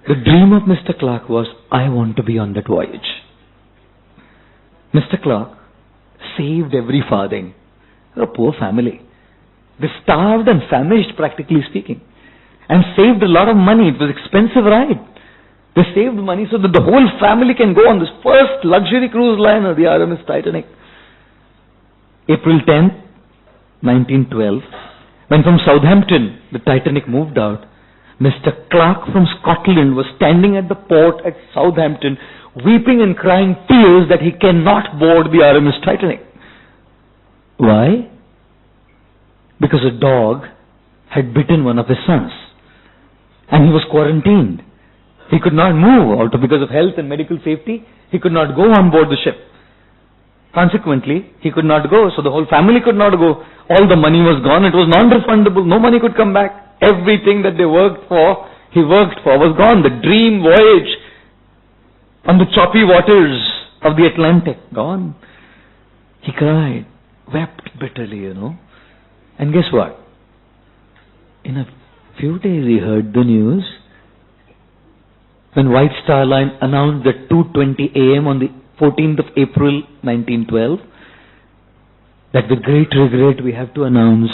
B: the dream of Mr. Clark was, I want to be on that voyage. Mr. Clark saved every farthing. They're a poor family. They starved and famished, practically speaking, and saved a lot of money. It was an expensive ride. They saved money so that the whole family can go on this first luxury cruise liner, the RMS Titanic. April 10th, 1912, when from Southampton the Titanic moved out, Mr. Clark from Scotland was standing at the port at Southampton, weeping and crying tears that he cannot board the RMS Titanic. Why? Because a dog had bitten one of his sons, and he was quarantined. He could not move out because of health and medical safety. He could not go on board the ship. Consequently, he could not go, so the whole family could not go. All the money was gone. It was non-refundable. No money could come back. Everything that he worked for, was gone. The dream voyage on the choppy waters of the Atlantic, gone. He cried, wept bitterly, And guess what? In a few days he heard the news when White Star Line announced at 2:20 a.m. on the 14th of April 1912 that with great regret we have to announce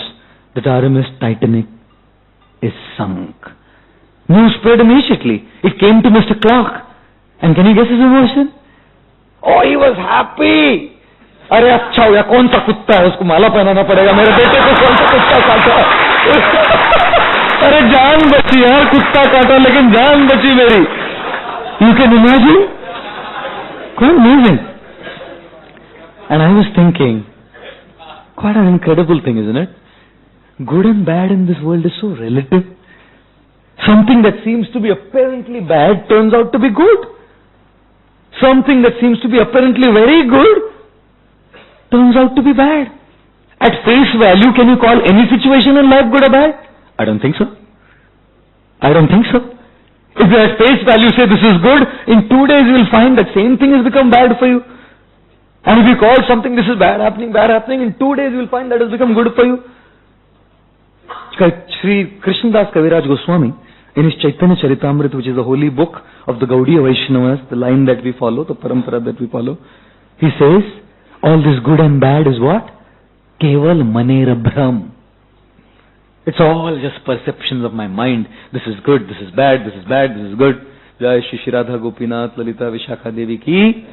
B: that RMS Titanic is sunk. News spread immediately. It came to Mr. Clark. And can you guess his emotion? Oh, he was happy. अरे अच्छा हुआ, कौन सा कुत्ता है, उसको माला पहनाना पड़ेगा, मेरे बेटे को कौन सा कुत्ता काटा. अरे जान बची यार, कुत्ता काटा लेकिन जान बची मेरी. You can imagine? Quite amazing. And I was thinking, quite an incredible thing, isn't it? Good and bad in this world is so relative. Something that seems to be apparently bad turns out to be good. Something that seems to be apparently very good turns out to be bad. At face value, can you call any situation in life good or bad? I don't think so. If you at face value say this is good, in 2 days you will find that same thing has become bad for you. And if you call something, this is bad happening, in 2 days you will find that has become good for you. Sri Krishnadas Kaviraj Goswami, in his Chaitanya Charitamrita, which is the holy book of the Gaudiya Vaishnavas, the line that we follow, the parampara that we follow, he says, all this good and bad is what? Keval manera bhram. It's all just perceptions of my mind. This is good, this is bad, this is bad, this is good. Jai Shri Shri Radha Gopinath Lalita Vishakha Devi ki,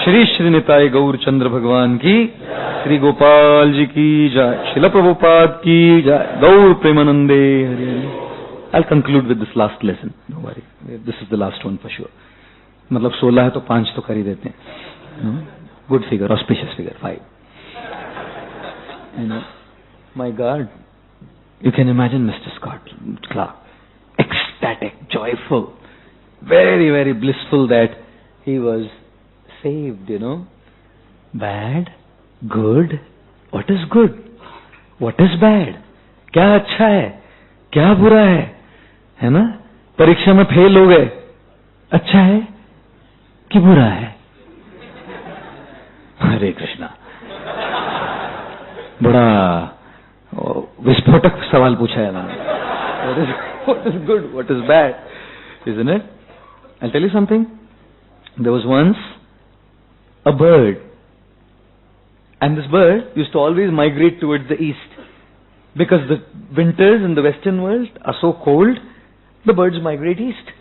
B: Shri Shri Nitai Gaur Chandra Bhagwan ki, Shri Gopal Ji ki Jai, Srila Prabhupada ki Jai, Gaur Premanande Hari Hari. I'll conclude with this last lesson. Don't worry. This is the last one for sure. मतलब 16 है तो 5 तो कर ही देते हैं. Good figure, auspicious figure, 5. My God, you can imagine Mr. Scott Clark, ecstatic, joyful, very, very blissful that he was saved, Bad, good, what is good? What is bad? क्या अच्छा है? क्या बुरा है ना? परीक्षा में फेल हो गए, अच्छा है कि बुरा है? हरे कृष्णा. बड़ा विस्फोटक सवाल पूछा है मैंने. What is good? What is bad? Isn't it? I'll tell you something. There was once a bird, and this bird used to always migrate towards the east because the winters in the western world are so cold. The birds migrate east.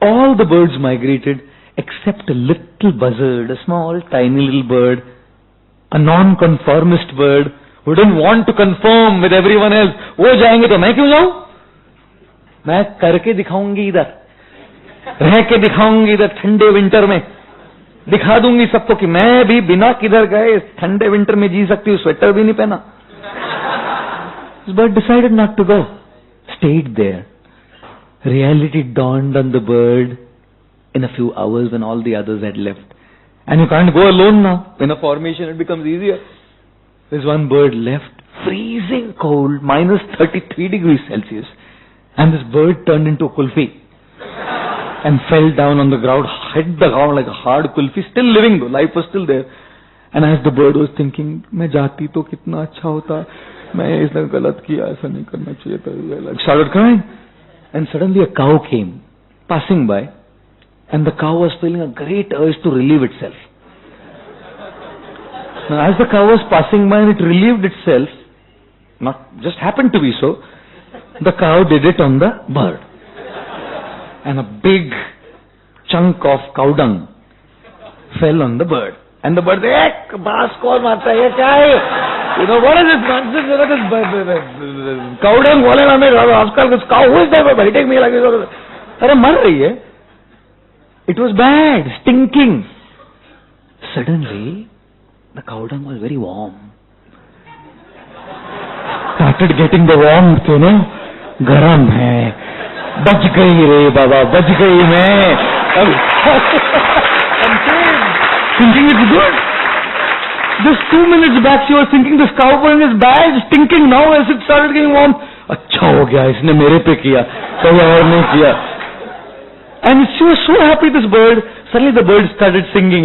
B: All the birds migrated except a little buzzard, a small, tiny little bird, a non-conformist bird who didn't want to conform with everyone else. वो जाएंगे तो मैं क्यों जाऊं? मैं करके दिखाऊंगी इधर, रह के दिखाऊंगी इधर ठंडे विंटर में, दिखा दूंगी सबको कि मैं भी बिना किधर गए ठंडे विंटर में जी सकती हूँ, स्वेटर भी नहीं पहना. This bird decided not to go, stayed there. Reality dawned on the bird in a few hours when all the others had left. And you can't go alone now. In a formation it becomes easier. This one bird left, freezing cold, minus 33 degrees Celsius. And this bird turned into a kulfi and fell down on the ground, hit the ground like a hard kulfi, still living though, life was still there. And as the bird was thinking, मैं जाती तो कितना अच्छा होता, मैं इसने गलत किया, ऐसा नहीं करना चाहिए था, started crying. And suddenly a cow came, passing by, and the cow was feeling a great urge to relieve itself. Now as the cow was passing by and it relieved itself, not just happened to be so, the cow did it on the bird. And a big chunk of cow dung fell on the bird. And the bird said, baas kaun marta hai, ye kya hai? What is this nonsense? Cow dung bole na main, aajkal this cow, who is that biting me like this? Arey mar rahi hai. It was bad, stinking. Suddenly, the cow dung was very warm. Started getting the warmth, garam hai. बच गई रे बाबा, बच गई मैं. Thinking it's good. Just 2 minutes back she was thinking this cow dung is bad, stinking. Now as it started getting warm, अच्छा हो गया, इसने मेरे पे किया, कोई और नहीं किया. And she was so happy, this bird. Suddenly the bird started singing,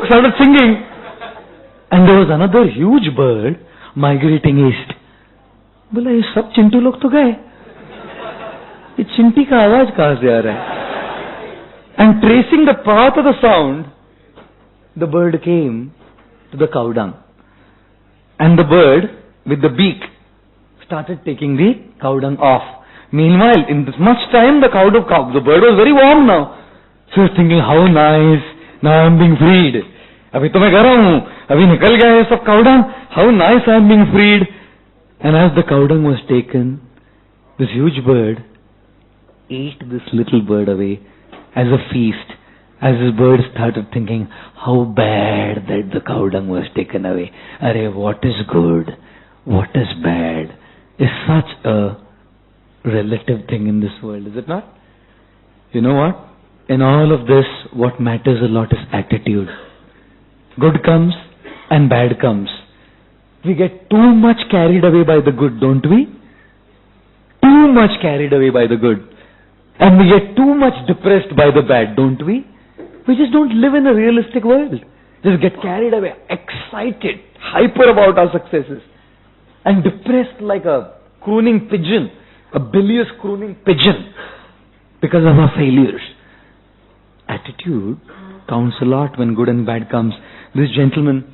B: started singing. And there was another huge bird migrating east. बोला ये सब चिंटू लोग तो गए, ये चिंटी का आवाज कहां से आ रहा है? And tracing the path of the sound, the bird came to the cow dung. And the bird with the beak started taking the cow dung off. Meanwhile, in this much time, the bird was very warm now. She was thinking, how nice, now I am being freed. अभी तो मैं गर्म हूं, अभी निकल गया है सब cow dung. How nice I am being freed. And as the cow dung was taken, this huge bird ate this little bird away as a feast. As this bird started thinking, how bad that the cow dung was taken away. Arey, what is good, what is bad, is such a relative thing in this world, is it not? You know what? In all of this, what matters a lot is attitude. Good comes and bad comes. We get too much carried away by the good, don't we? Too much carried away by the good. And we get too much depressed by the bad, don't we? We just don't live in a realistic world. Just get carried away, excited, hyper about our successes, and depressed like a crooning pigeon, a bilious crooning pigeon, because of our failures. Attitude counts a lot when good and bad comes. This gentleman,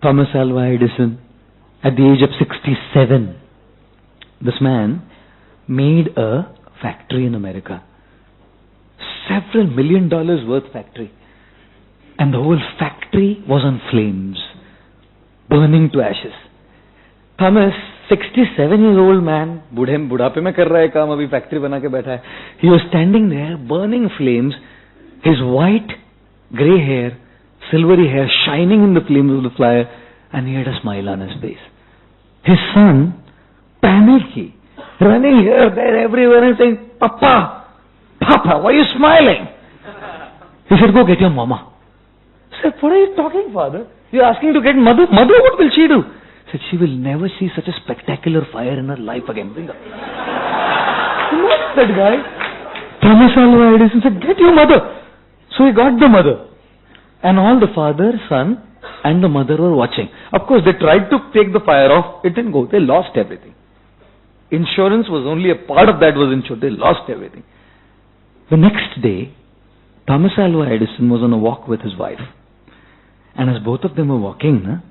B: Thomas Alva Edison, at the age of 67, this man made a factory in America. Several $1 million worth factory. And the whole factory was on flames, burning to ashes. Thomas, 67 years old man, बुढ़ापे में कर रहा है काम, अभी factory बना के बैठा है. He was standing there, burning flames, his white, grey hair, silvery hair shining in the flames of the fire, and he had a smile on his face. His son, panicky, running here, there, everywhere, and saying, Papa, why are you smiling? He said, go get your mama. I said, what are you talking, father? You're asking to get mother? Mother, what will she do? He said, she will never see such a spectacular fire in her life again. Bring her. What's that guy? Thomas Alva Edison said, get your mother. So he got the mother. And all the father, son, and the mother were watching. Of course, they tried to take the fire off. It didn't go. They lost everything. Insurance was only a part of that was insured. They lost everything. The next day, Thomas Alva Edison was on a walk with his wife. And as both of them were walking,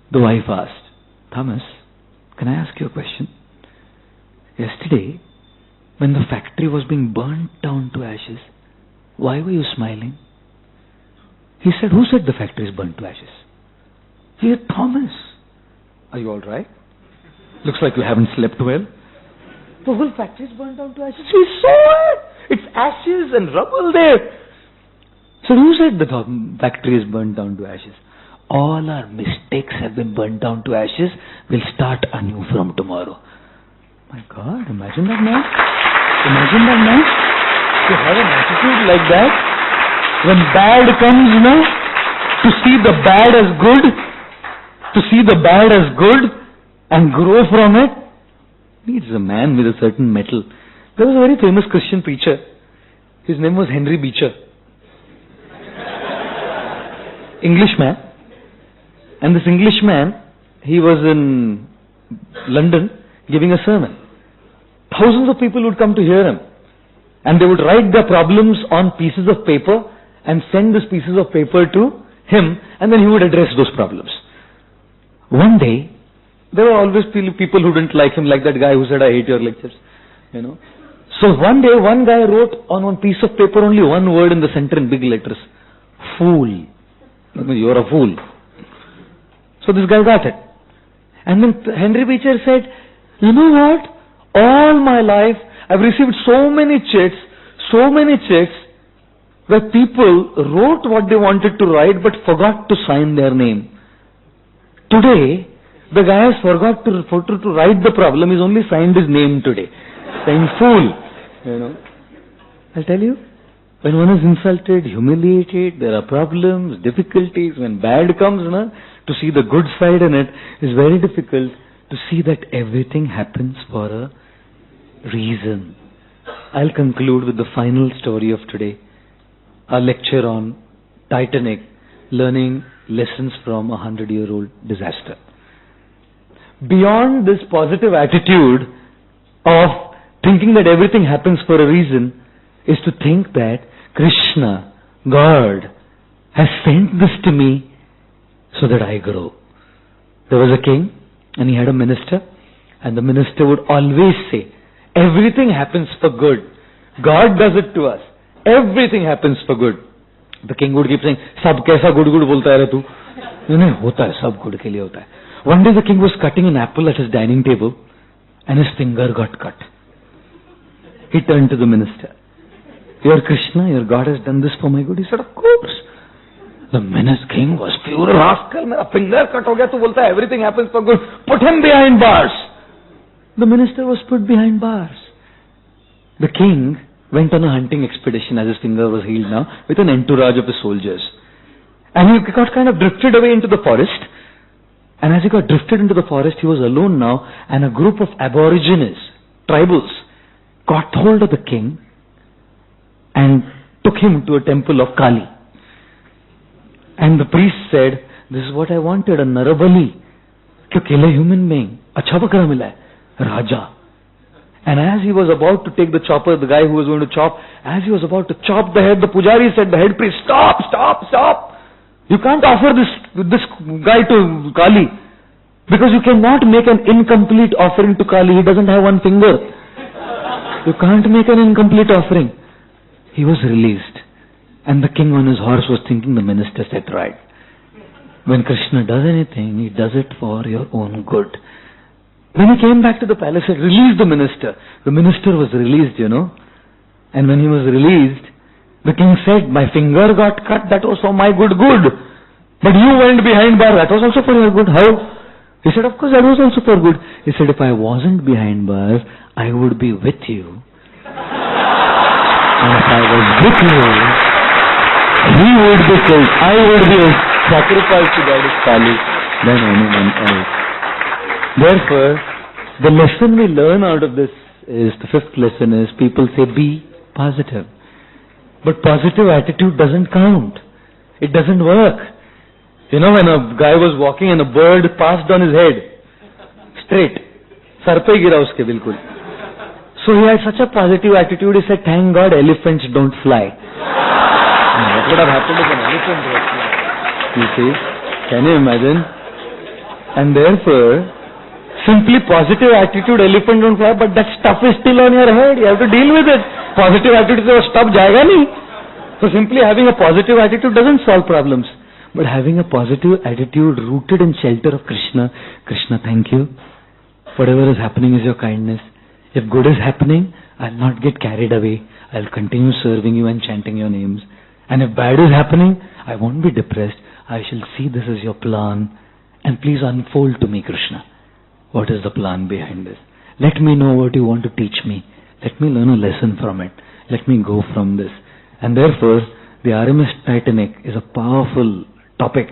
B: the wife asked, Thomas, can I ask you a question? Yesterday, when the factory was being burnt down to ashes, why were you smiling? He said, who said the factory is burnt to ashes? He said, Thomas. Are you all right? Looks like you haven't slept well. The whole factory is burnt down to ashes. We saw it. It's ashes and rubble there. So who said the factory is burnt down to ashes? All our mistakes have been burnt down to ashes. We'll start anew from tomorrow. My God, imagine that man. Imagine that man. To have an attitude like that. When bad comes, to see the bad as good. To see the bad as good and grow from it. Needs a man with a certain mettle. There was a very famous Christian preacher. His name was Henry Beecher. Englishman. And this Englishman, he was in London giving a sermon. Thousands of people would come to hear him. And they would write their problems on pieces of paper and send these pieces of paper to him, and then he would address those problems. One day, there were always people who didn't like him, like that guy who said, I hate your lectures. So one day, one guy wrote on one piece of paper only one word in the center in big letters. Fool. You're a fool. So this guy got it. And then Henry Beecher said, you know what? All my life, I've received so many checks where people wrote what they wanted to write but forgot to sign their name. Today, the guy has forgot to write the problem. He's only signed his name today. Saying fool. I'll tell you, when one is insulted, humiliated, there are problems, difficulties. When bad comes, to see the good side in it is very difficult. To see that everything happens for a reason. I'll conclude with the final story of today. Our lecture on Titanic, learning lessons from a 100-year-old disaster. Beyond this positive attitude of thinking that everything happens for a reason, is to think that Krishna, God, has sent this to me so that I grow. There was a king and he had a minister, and the minister would always say, everything happens for good. God does it to us. Everything happens for good. The king would keep saying, Sab kaisa good bolta hai tu? No, hota hai, sab good ke liye hota hai. One day the king was cutting an apple at his dining table and his finger got cut. He turned to the minister. Your Krishna, your God has done this for my good. He said, of course. The king was furious. Rascal, my finger cut ho gaya, tu bolta hai, everything happens for good. Put him behind bars. The minister was put behind bars. The king went on a hunting expedition as his finger was healed now with an entourage of his soldiers. And he got kind of drifted away into the forest. And as he got drifted into the forest, he was alone now, and a group of aborigines, tribals, got hold of the king and took him to a temple of Kali. And the priest said, this is what I wanted, a Narabali. To kill a human being. Acha bakra mila hai. Raja. And as he was about to take the chopper, the guy who was going to chop, as he was about to chop the head, the pujari said, the head priest, stop, stop, stop. You can't offer this guy to Kali. Because you cannot make an incomplete offering to Kali. He doesn't have one finger. You can't make an incomplete offering. He was released. And the king on his horse was thinking, the minister said, right. When Krishna does anything, he does it for your own good. When he came back to the palace, he said, release the minister. The minister was released, And when he was released, the king said, my finger got cut, that was for my good. But you went behind bars, that was also for your good. How? He said, of course, that was also for good. He said, if I wasn't behind bars, I would be with you. And if I was with you, he would be killed. I would be sacrificed to Goddess Kali than anyone else. Therefore, the lesson we learn out of this is, the fifth lesson is, people say be positive. But positive attitude doesn't count. It doesn't work. When a guy was walking and a bird passed on his head, straight, sar pe gira uske bilkul. So he had such a positive attitude, he said, thank God elephants don't fly. What would have happened if an elephant was flying? You see? Can you imagine? And therefore, simply positive attitude, elephant don't fly, but that stuff is still on your head. You have to deal with it. Positive attitude, stuff jayega nahi. So simply having a positive attitude doesn't solve problems. But having a positive attitude rooted in shelter of Krishna, Krishna, thank you. Whatever is happening is your kindness. If good is happening, I'll not get carried away. I'll continue serving you and chanting your names. And if bad is happening, I won't be depressed. I shall see this is your plan. And please unfold to me, Krishna. What is the plan behind this? Let me know what you want to teach me. Let me learn a lesson from it. Let me go from this. And therefore, the RMS Titanic is a powerful topic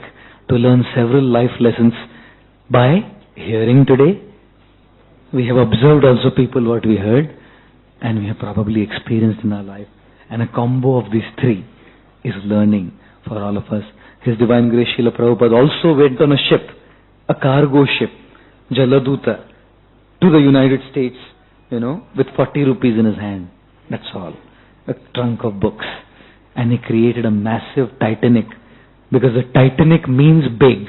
B: to learn several life lessons by hearing today. We have observed also people what we heard, and we have probably experienced in our life. And a combo of these three is learning for all of us. His Divine Grace Srila Prabhupada also went on a ship, a cargo ship, Jaladuta, to the United States, with 40 rupees in his hand. That's all. A trunk of books. And he created a massive Titanic, because the Titanic means big.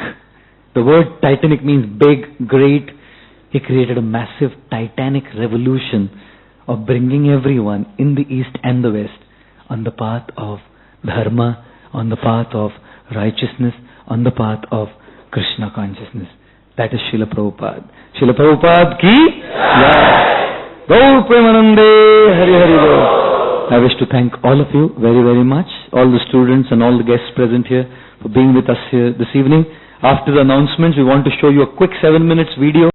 B: The word Titanic means big, great. He created a massive Titanic revolution of bringing everyone in the East and the West on the path of Dharma, on the path of righteousness, on the path of Krishna consciousness. That is Srila Prabhupada. Srila Prabhupada ki Jai. Gaur Premanande Hari Hari Bol. I wish to thank all of you very, very much, all the students and all the guests present here for being with us here this evening. After the announcements, we want to show you a quick 7 minutes video.